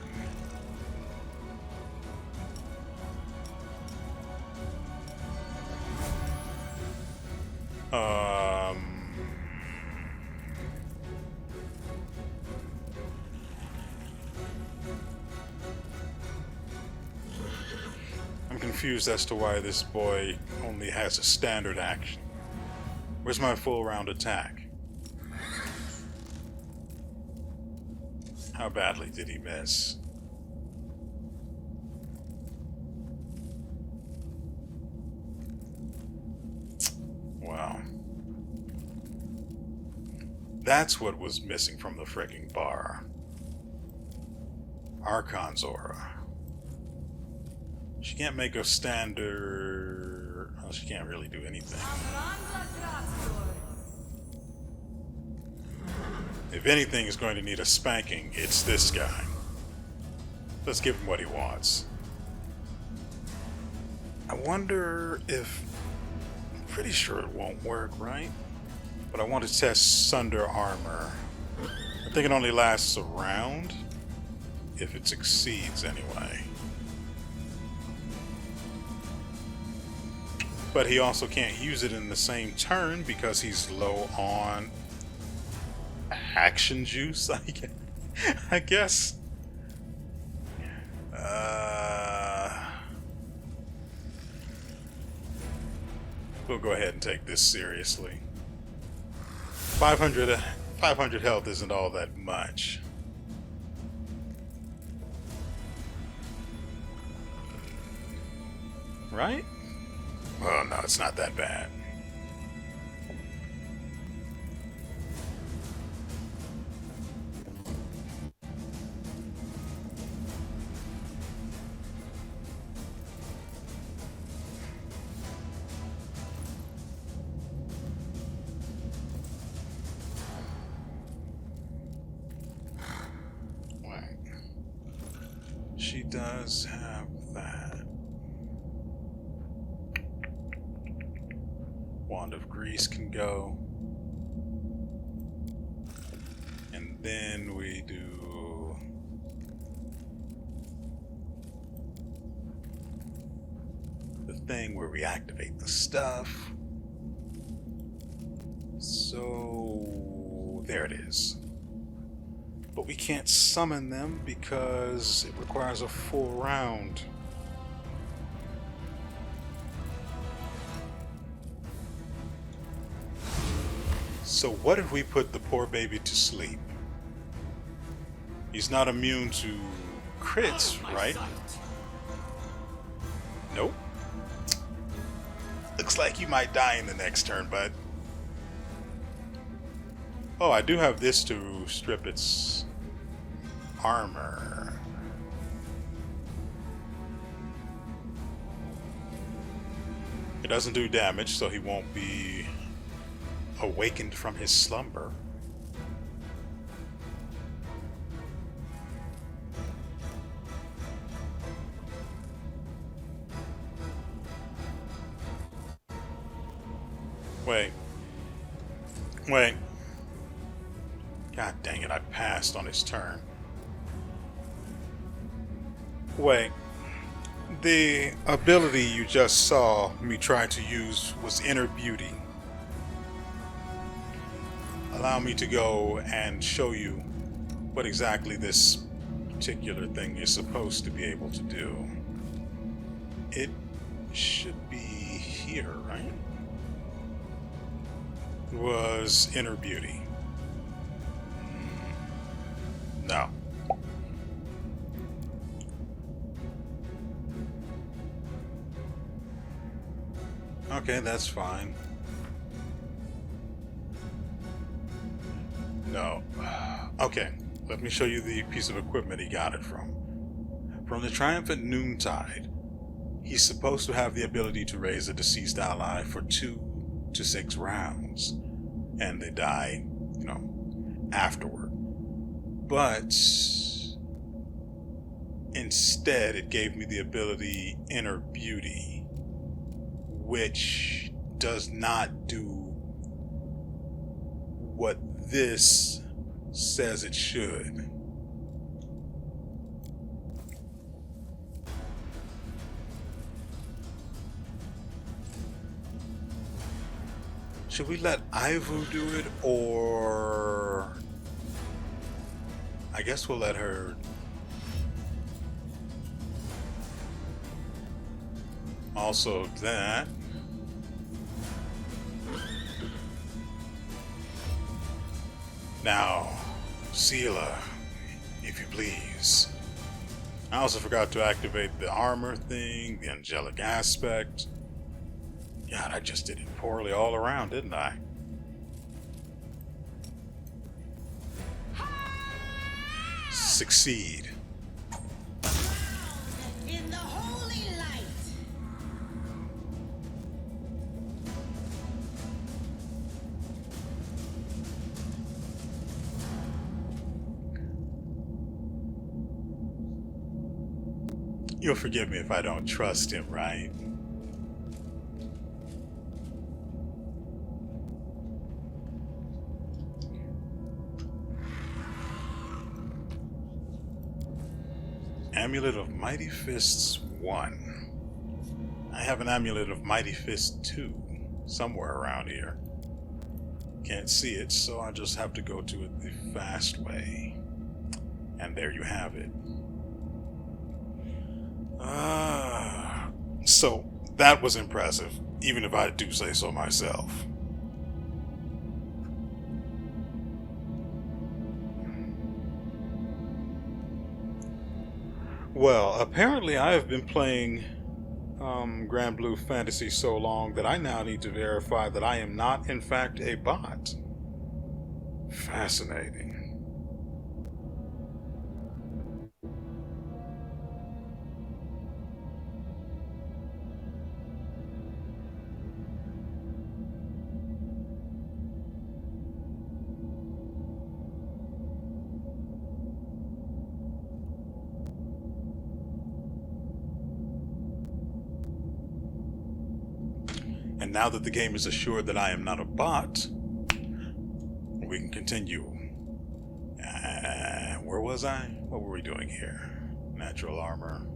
I'm confused as to why this boy only has a standard action. Where's my full round attack? How badly did he miss? Wow. That's what was missing from the frickin' bar. Archon's aura. She can't make a standard... Well, she can't really do anything. If anything is going to need a spanking, it's this guy. Let's give him what he wants. I wonder if... I'm pretty sure it won't work, right? But I want to test Sunder Armor. I think it only lasts a round. If it succeeds, anyway. But he also can't use it in the same turn because he's low on action juice, I guess. We'll go ahead and take this seriously. 500 health isn't all that much. Right? Well, no, it's not that bad. Right. She does have that. Wand of Grease can go. And then we do the thing where we activate the stuff. So there it is. But we can't summon them because it requires a full round. So what if we put the poor baby to sleep? He's not immune to crits, right? Nope. Looks like you might die in the next turn, bud. Oh, I do have this to strip its armor. It doesn't do damage, so he won't be awakened from his slumber. Wait. God dang it, I passed on his turn. Wait. The ability you just saw me try to use was Inner Beauty. Allow me to go and show you what exactly this particular thing is supposed to be able to do. It should be here, right? It was Inner Beauty. No. Okay, that's fine. No. Okay, let me show you the piece of equipment he got it from. From the Triumphant Noontide, he's supposed to have the ability to raise a deceased ally for 2 to 6 rounds, and they die, afterward. But instead, it gave me the ability Inner Beauty, which does not do what this says it should. Should we let Ivu do it, or I guess we'll let her. Also that. Now, Seela, if you please. I also forgot to activate the armor thing, the angelic aspect. God, I just did it poorly all around, didn't I? Succeed. In the holy light. You'll forgive me if I don't trust him, right? Amulet of Mighty Fists 1. I have an Amulet of Mighty Fist 2 somewhere around here. Can't see it, so I just have to go to it the fast way. And there you have it. So that was impressive, even if I do say so myself. Well, apparently I have been playing Grand Blue Fantasy so long that I now need to verify that I am not, in fact, a bot. Fascinating. And now that the game is assured that I am not a bot, we can continue. Where was I? What were we doing here? Natural armor.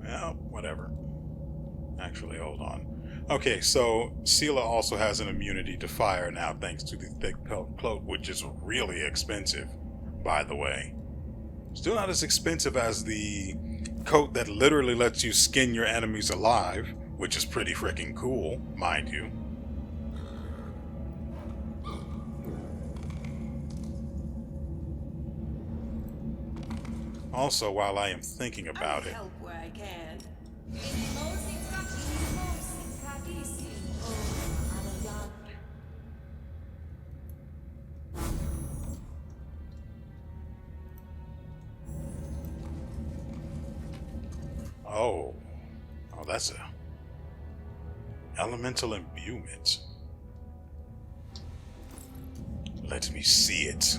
Well, whatever. Actually, hold on. Okay, so Sela also has an immunity to fire now thanks to the thick pelt cloak, which is really expensive, by the way. Still not as expensive as the coat that literally lets you skin your enemies alive, which is pretty freaking cool, mind you. Also, while I am thinking about it, Help where I can. oh, that's a elemental imbuement. Let me see it.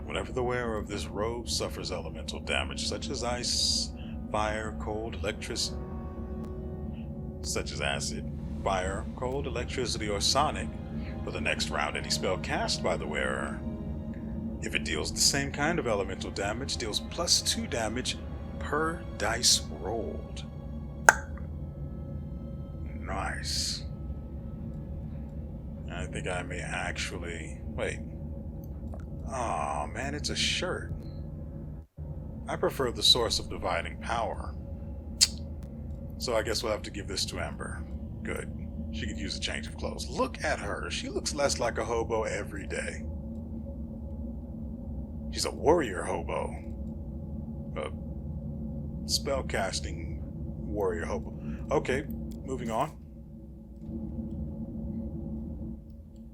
Whenever the wearer of this robe suffers elemental damage, such as ice, fire, cold, electricity, such as acid, fire, cold, electricity, or sonic, for the next round, any spell cast by the wearer, if it deals the same kind of elemental damage, deals +2 damage per dice rolled. Nice. I think I may actually... Wait. Oh man, it's a shirt. I prefer the source of dividing power. So I guess we'll have to give this to Amber. Good. She could use a change of clothes. Look at her. She looks less like a hobo every day. She's a warrior hobo. A spellcasting warrior hobo. Okay, moving on.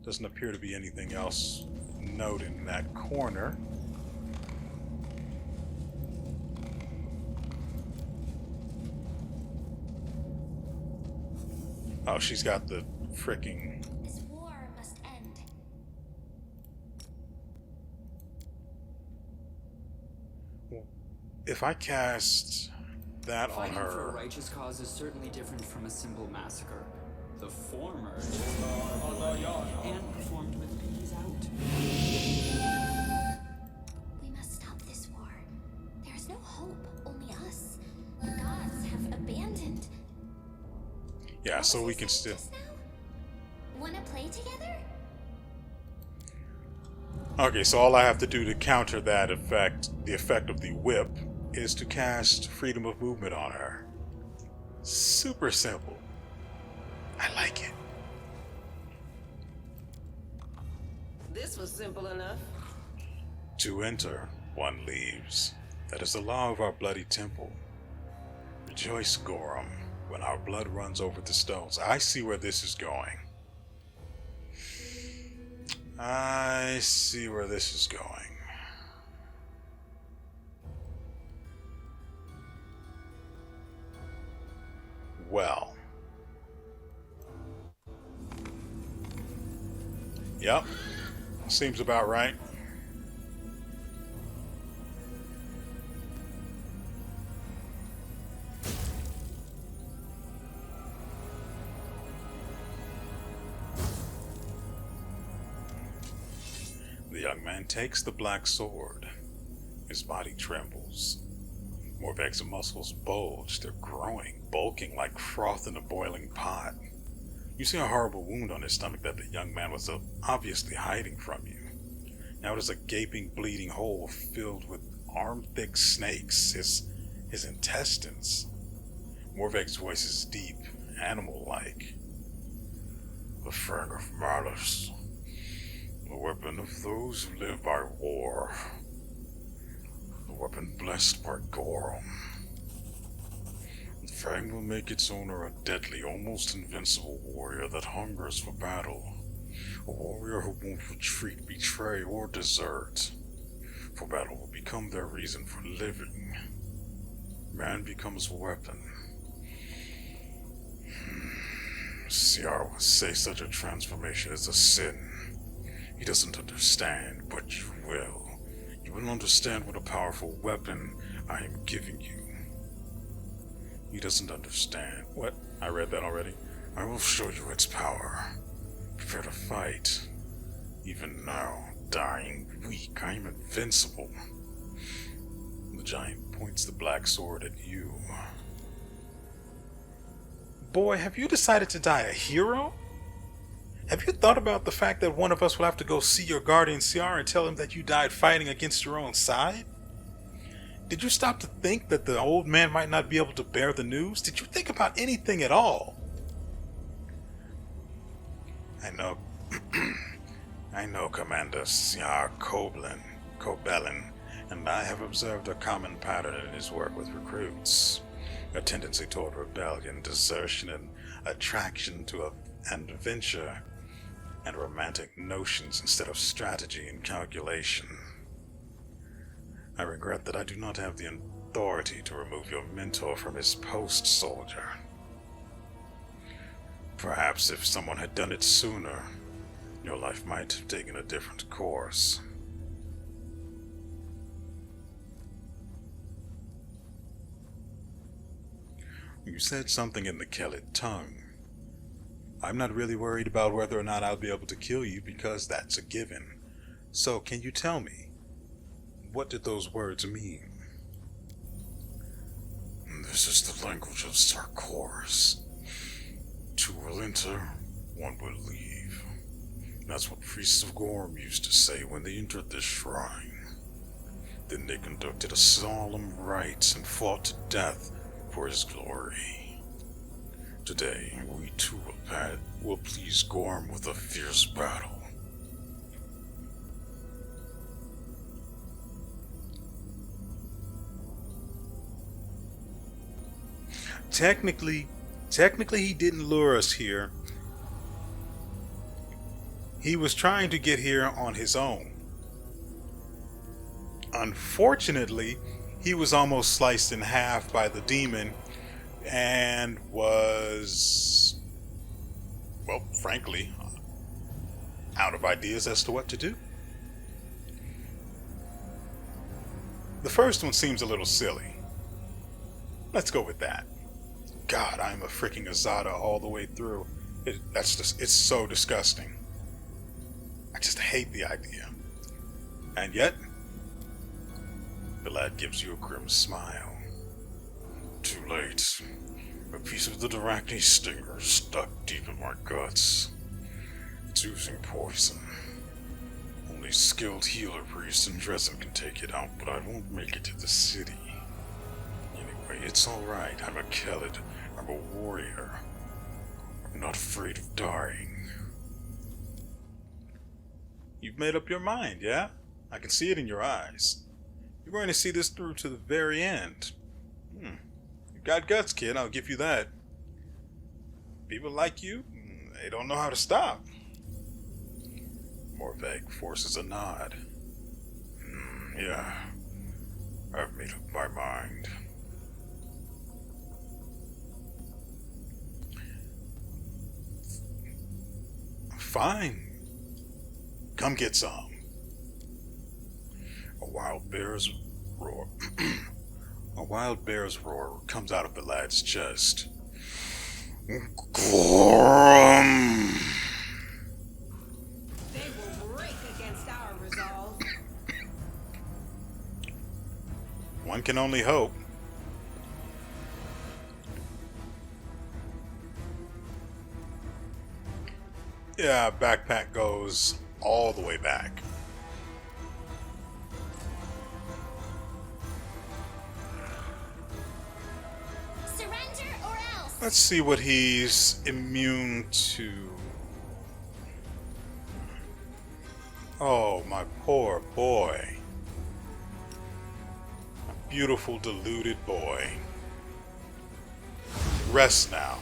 Doesn't appear to be anything else note in that corner. Oh, she's got the fricking... This war must end. If I cast that on Fighting for a her... righteous cause is certainly different from a simple massacre. The former and performed with ease out. We must stop this war. There is no hope, only us. The gods have abandoned. Yeah, so we can still... Wanna play together? Okay, so all I have to do to counter that effect, the effect of the whip, is to cast Freedom of Movement on her. Super simple. I like it. This was simple enough. To enter, one leaves. That is the law of our bloody temple. Rejoice, Gorham, when our blood runs over the stones. I see where this is going. I see where this is going. Well. Yep. Seems about right. The young man takes the black sword. His body trembles. Morvek's muscles bulge. They're growing, bulking like froth in a boiling pot. You see a horrible wound on his stomach that the young man was obviously hiding from you. Now it is a gaping, bleeding hole filled with arm-thick snakes, his intestines. Morvek's voice is deep, animal-like. The fang of malice, the weapon of those who live by war, the weapon blessed by Gorum. The fang will make its owner a deadly, almost invincible warrior that hungers for battle. A warrior who won't retreat, betray, or desert. For battle will become their reason for living. Man becomes a weapon. Ciar would say such a transformation is a sin. He doesn't understand, but you will. You will understand what a powerful weapon I am giving you. He doesn't understand. What? I read that already. I will show you its power. Prepare to fight. Even now, dying, weak, I am invincible. The giant points the black sword at you. Boy, have you decided to die a hero? Have you thought about the fact that one of us will have to go see your guardian Ciar and tell him that you died fighting against your own side? Did you stop to think that the old man might not be able to bear the news? Did you think about anything at all? I know Commander Ciar Kobelin, and I have observed a common pattern in his work with recruits. A tendency toward rebellion, desertion, and attraction to an adventure, and romantic notions instead of strategy and calculation. I regret that I do not have the authority to remove your mentor from his post, soldier. Perhaps if someone had done it sooner, your life might have taken a different course. You said something in the Kellid tongue. I'm not really worried about whether or not I'll be able to kill you because that's a given. So can you tell me, what did those words mean? This is the language of Sarkoris. Two will enter, one will leave. That's what priests of Gorum used to say when they entered this shrine. Then they conducted a solemn rite and fought to death for his glory. Today, we too will please Gorum with a fierce battle. Technically he didn't lure us here. He was trying to get here on his own. Unfortunately, he was almost sliced in half by the demon and was, well, frankly, out of ideas as to what to do. The first one seems a little silly. Let's go with that. God, I'm a freaking Azada all the way through. It's so disgusting. I just hate the idea. And yet, the lad gives you a grim smile. Too late. A piece of the Dyrachne stinger is stuck deep in my guts. It's oozing poison. Only skilled healer priests and Dresden can take it out, but I won't make it to the city. Anyway, it's alright. I'm a Kellid. I'm a warrior. I'm not afraid of dying. You've made up your mind, yeah? I can see it in your eyes. You're going to see this through to the very end. You got guts, kid, I'll give you that. People like you, they don't know how to stop. Morvek forces a nod. Yeah, I've made up my mind. Fine. Come get some. A wild bear's roar. A wild bear's roar comes out of the lad's chest. Gorum! They will break against our resolve. One can only hope. Yeah, backpack goes all the way back. Surrender or else. Let's see what he's immune to. Oh, my poor boy. A beautiful, deluded boy. Rest now.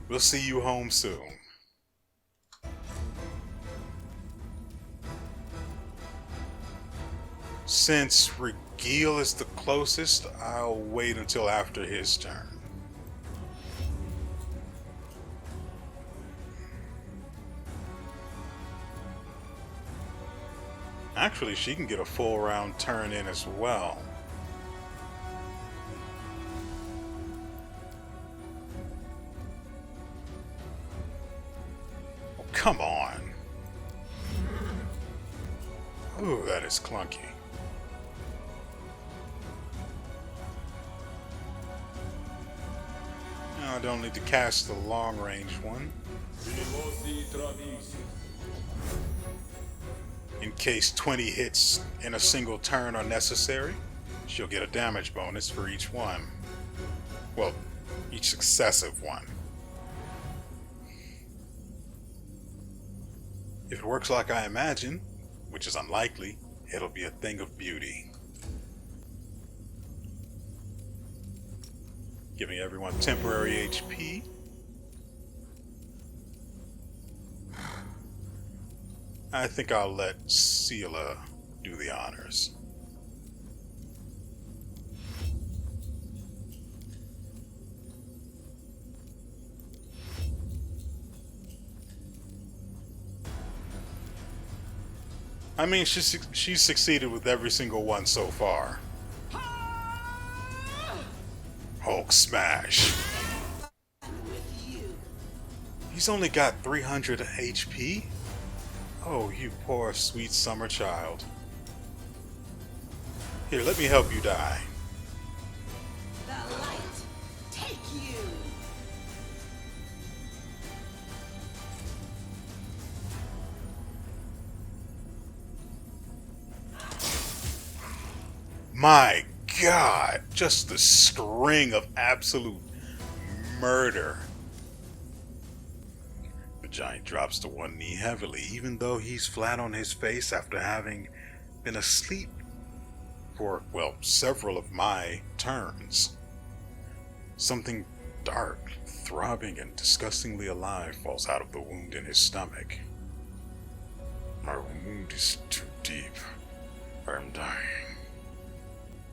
We'll see you home soon. Since Regil is the closest, I'll wait until after his turn. Actually, she can get a full round turn in as well. Oh, come on. Ooh, that is clunky. Now I don't need to cast the long range one. In case 20 hits in a single turn are necessary, she'll get a damage bonus for each one. Well, each successive one. If it works like I imagine, which is unlikely, it'll be a thing of beauty. Giving everyone temporary HP. I think I'll let Sela do the honors. I mean, she's succeeded with every single one so far. Hulk smash. He's only got 300 HP? Oh, you poor sweet summer child. Here, let me help you die. The light, take you. My God, just the string of absolute murder. The giant drops to one knee heavily, even though he's flat on his face after having been asleep for, well, several of my turns. Something dark, throbbing, and disgustingly alive falls out of the wound in his stomach. My wound is too deep. I'm dying.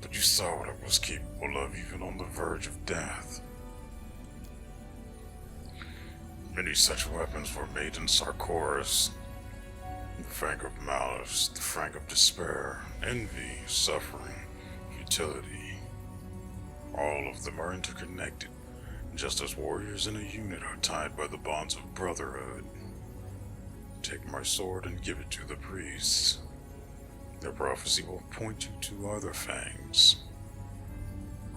But you saw what I was capable of even on the verge of death. Many such weapons were made in Sarkoris. The fang of malice, the fang of despair, envy, suffering, futility. All of them are interconnected, just as warriors in a unit are tied by the bonds of brotherhood. Take my sword and give it to the priests. Their prophecy will point you to other fangs.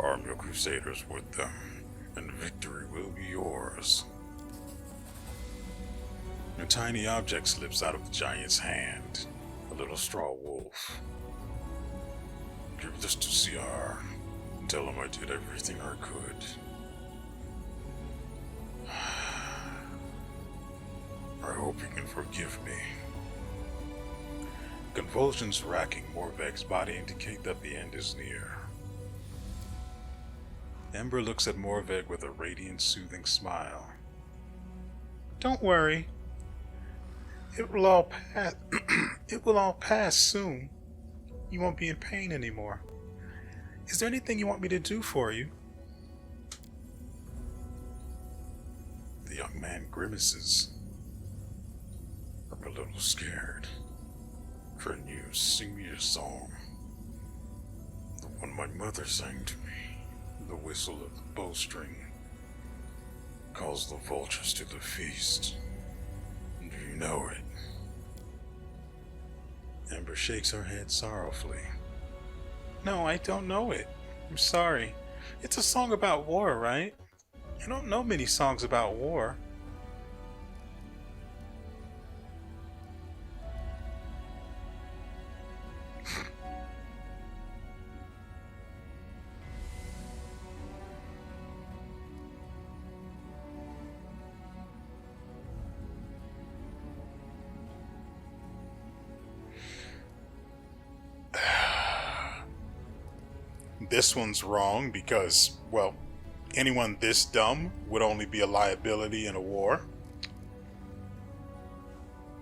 Arm your crusaders with them, and victory will be yours. A tiny object slips out of the giant's hand, a little straw wolf. Give this to CR, and tell him I did everything I could. I hope he can forgive me. Convulsions racking Morveg's body indicate that the end is near. Ember looks at Morveg with a radiant, soothing smile. Don't worry. It will all pass. It will all pass soon. You won't be in pain anymore. Is there anything you want me to do for you? The young man grimaces. I'm a little scared. Can you sing me a song? The one my mother sang to me. The whistle of the bowstring calls the vultures to the feast. Do you know it? Ember shakes her head sorrowfully. No, I don't know it. I'm sorry. It's a song about war, right? I don't know many songs about war. This one's wrong because, well, anyone this dumb would only be a liability in a war.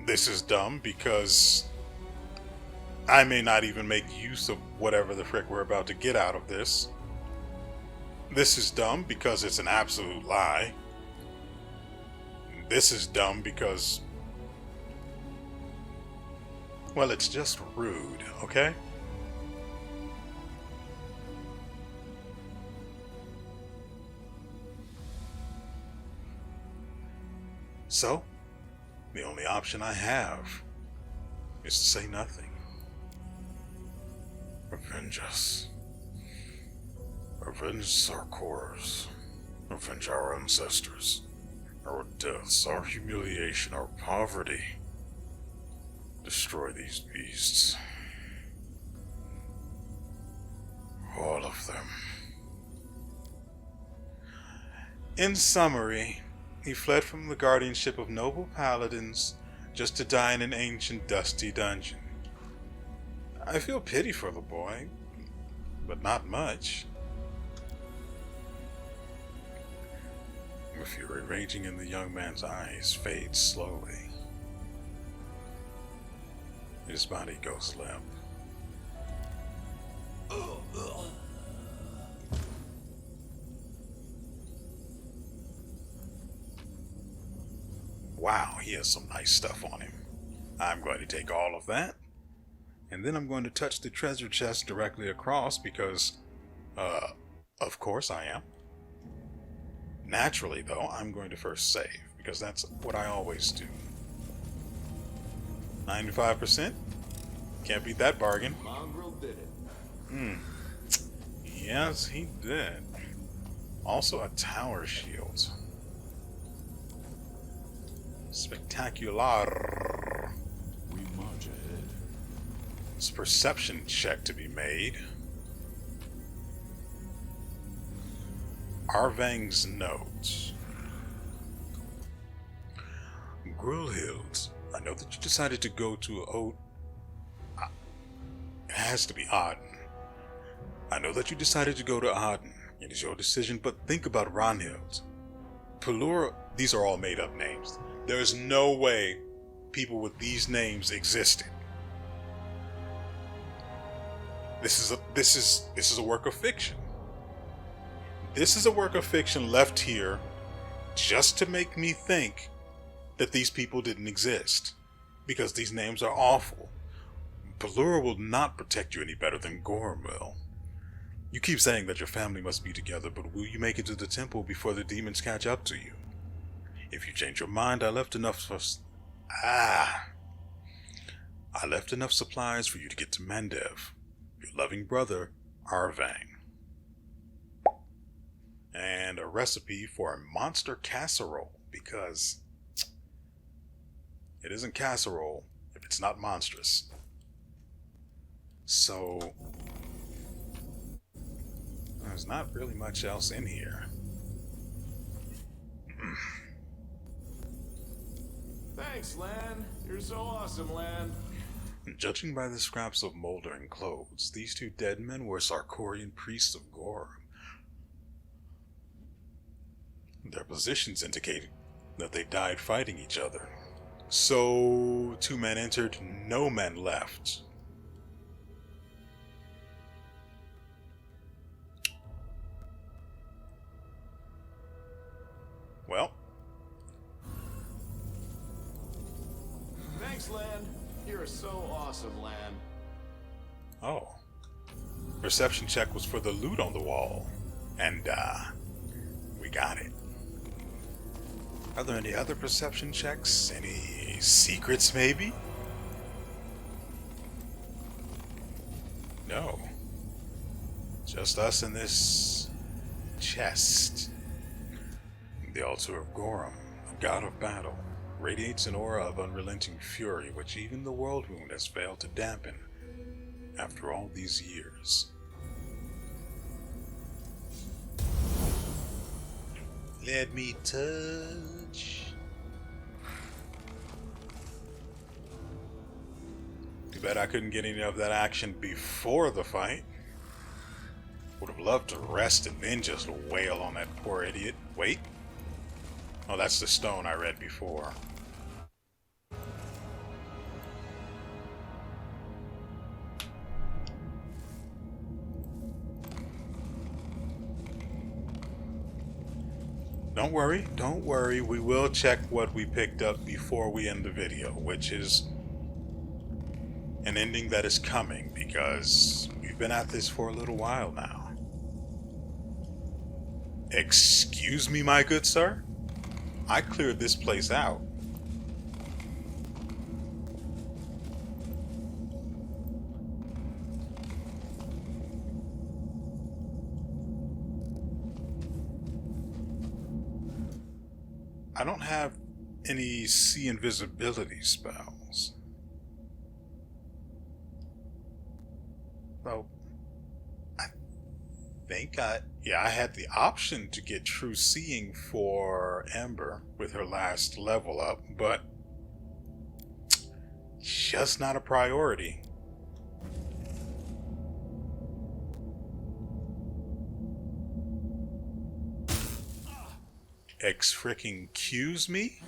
This is dumb because I may not even make use of whatever the frick we're about to get out of this. This is dumb because it's an absolute lie. This is dumb because, well, it's just rude, okay? So, the only option I have is to say nothing. Avenge us. Avenge our cores. Avenge our ancestors. Our deaths, our humiliation, our poverty. Destroy these beasts. All of them. In summary, he fled from the guardianship of noble paladins just to die in an ancient, dusty dungeon. I feel pity for the boy, but not much. The fury raging in the young man's eyes fades slowly. His body goes limp. Wow, he has some nice stuff on him. I'm going to take all of that, and then I'm going to touch the treasure chest directly across because, of course I am. Naturally, though, I'm going to first save, because that's what I always do. 95%? Can't beat that bargain. Mongrel did it. Yes, he did. Also a tower shield. Spectacular. We march ahead. It's a perception check to be made. Arvang's notes. Grulhild, I know that you decided to go to it has to be Aden. I know that you decided to go to Aden. It is your decision, but think about Ranhild. Pelura, these are all made up names. There is no way people with these names existed. This is a work of fiction. This is a work of fiction left here just to make me think that these people didn't exist, because these names are awful. Pelura will not protect you any better than Gorm will. You keep saying that your family must be together, but will you make it to the temple before the demons catch up to you? If you change your mind, I left enough supplies for you to get to Mandev. Your loving brother, Arvang. And a recipe for a monster casserole, because it isn't casserole if it's not monstrous. So there's not really much else in here. Thanks, Lan. You're so awesome, Lan. Judging by the scraps of moldering clothes, these two dead men were Sarkorian priests of Gorm. Their positions indicated that they died fighting each other. So, 2 men entered, no men left. Well. Thanks, Lan. You're so awesome, Lan. Oh. Perception check was for the loot on the wall. And, we got it. Are there any other perception checks? Any secrets, maybe? No. Just us in this chest. The altar of Gorum, a god of battle, radiates an aura of unrelenting fury which even the world wound has failed to dampen after all these years. Let me touch. Too bad I couldn't get any of that action before the fight. Would have loved to rest and then just wail on that poor idiot. Wait. Oh, that's the stone I read before. Don't worry, we will check what we picked up before we end the video, which is an ending that is coming, because we've been at this for a little while now. Excuse me, my good sir? I cleared this place out. I don't have any see invisibility spells. So, I think I had the option to get true seeing for Ember with her last level up, but just not a priority. Excuse me?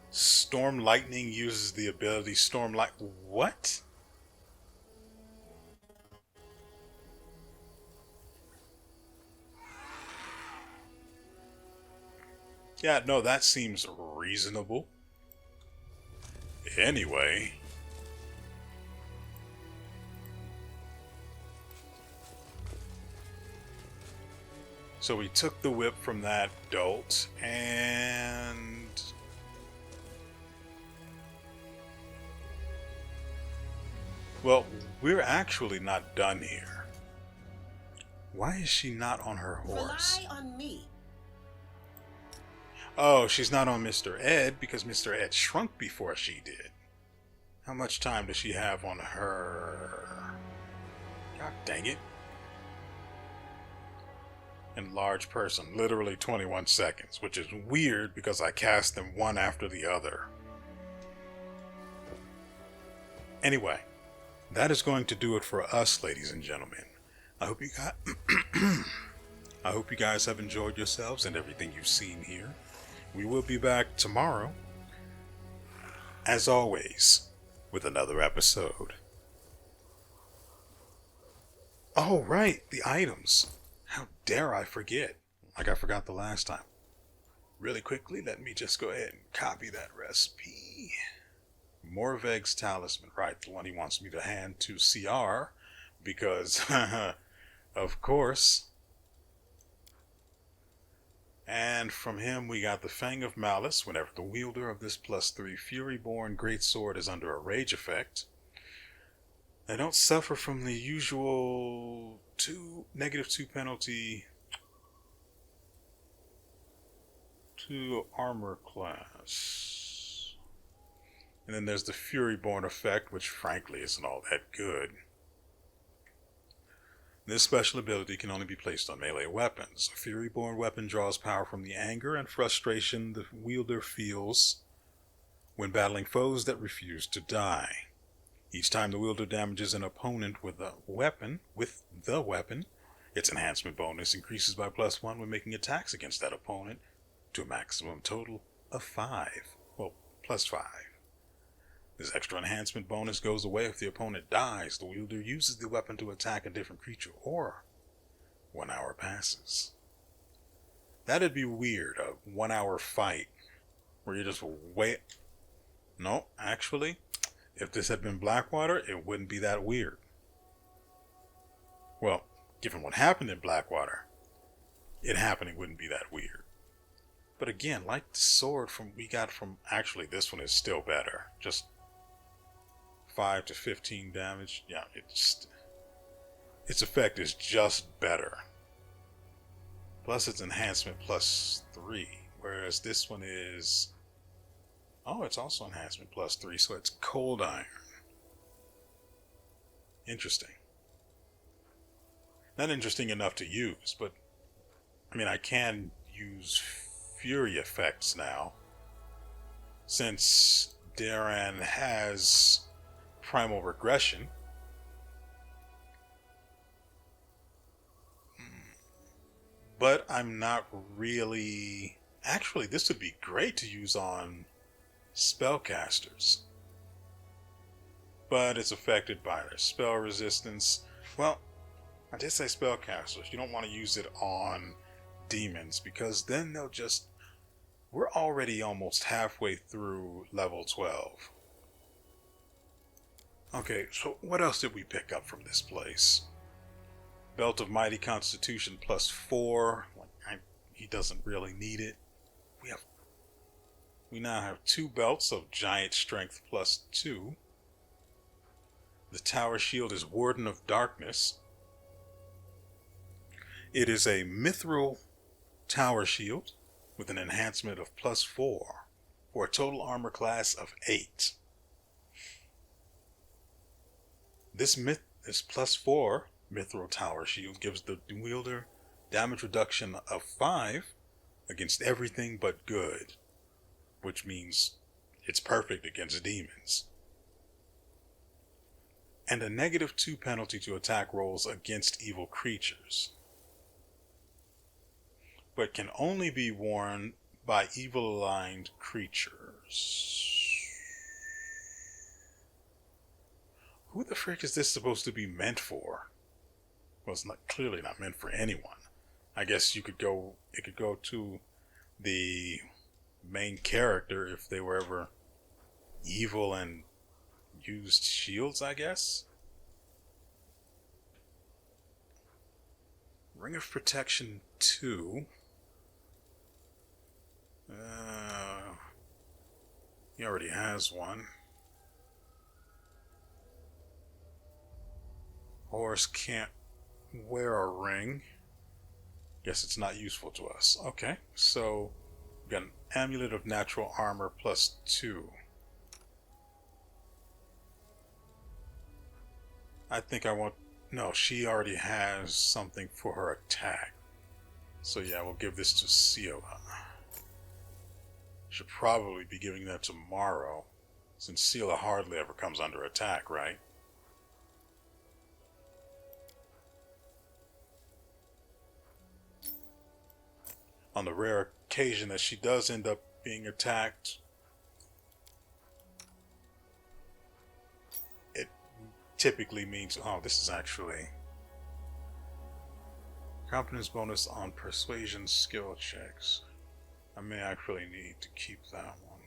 Storm Lightning uses the ability Storm Light. What? Yeah, no, that seems reasonable. Anyway. So we took the whip from that dolt, and well, we're actually not done here. Why is she not on her horse? Rely on me. Oh, she's not on Mr. Ed because Mr. Ed shrunk before she did. How much time does she have on her? God dang it. Enlarged person, literally 21 seconds, which is weird because I cast them one after the other. Anyway, that is going to do it for us, ladies and gentlemen. I hope you guys have enjoyed yourselves and everything you've seen here. We will be back tomorrow, as always, with another episode. Oh, right, the items. How dare I forget? Like I forgot the last time. Really quickly, let me just go ahead and copy that recipe. Morveg's talisman, right, the one he wants me to hand to CR, because, of course. And from him we got the Fang of Malice. Whenever the wielder of this +3 Fury-born greatsword is under a rage effect, they don't suffer from the usual -2 penalty to armor class. And then there's the Fury-born effect, which frankly isn't all that good. This special ability can only be placed on melee weapons. A Fury-born weapon draws power from the anger and frustration the wielder feels when battling foes that refuse to die. Each time the wielder damages an opponent with the weapon, its enhancement bonus increases by +1 when making attacks against that opponent to a maximum total of 5. Well, +5. This extra enhancement bonus goes away if the opponent dies. The wielder uses the weapon to attack a different creature, or 1 hour passes. That'd be weird, a 1 hour fight where you just wait. No, actually, if this had been Blackwater, it wouldn't be that weird. Well, given what happened in Blackwater, it happening wouldn't be that weird. But again, like the sword we got from, actually this one is still better. Just 5 to 15 damage. Yeah, its effect is just better. Plus its enhancement +3, whereas this one is, oh, it's also enhancement +3, so it's cold iron. Interesting. Not interesting enough to use, but I mean, I can use fury effects now, since Darran has primal regression. But I'm not really... Actually, this would be great to use on spellcasters. But it's affected by their spell resistance. Well, I did say spellcasters. You don't want to use it on demons, because then they'll just... We're already almost halfway through level 12. Okay, so what else did we pick up from this place? Belt of Mighty Constitution +4. He doesn't really need it. We now have 2 belts of Giant Strength +2. The Tower Shield is Warden of Darkness. It is a mithril Tower Shield with an enhancement of +4 for a total armor class of 8. This +4 Mithril Tower Shield gives the wielder damage reduction of 5 against everything but good, which means it's perfect against demons. And a -2 penalty to attack rolls against evil creatures, but can only be worn by evil-aligned creatures. Who the frick is this supposed to be meant for? Well, it's clearly not meant for anyone. I guess it could go to the main character if they were ever evil and used shields, I guess. Ring of Protection 2. He already has one. Horse can't wear a ring. Guess it's not useful to us. Okay, so we got an Amulet of Natural Armor +2. I think I want... No, she already has something for her attack. So yeah, we'll give this to Seela. Should probably be giving that tomorrow, since Seela hardly ever comes under attack, right? On the rare occasion that she does end up being attacked, it typically means, oh, this is actually competence bonus on persuasion skill checks. I may actually need to keep that one.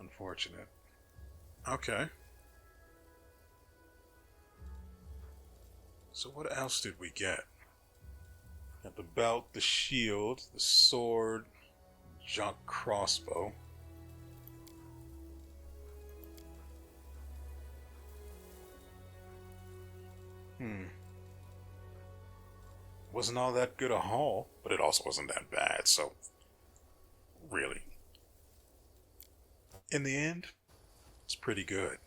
Unfortunate. Okay. So what else did we get? Got the belt, the shield, the sword, junk crossbow. Wasn't all that good a haul, but it also wasn't that bad, so really. In the end, it's pretty good.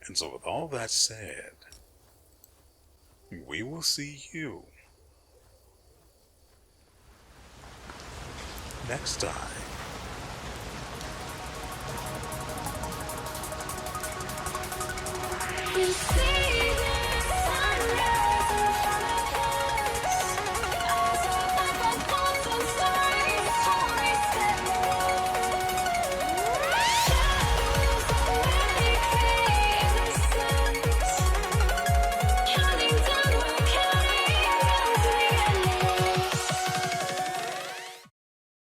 And so with all that said, we will see you next time. You see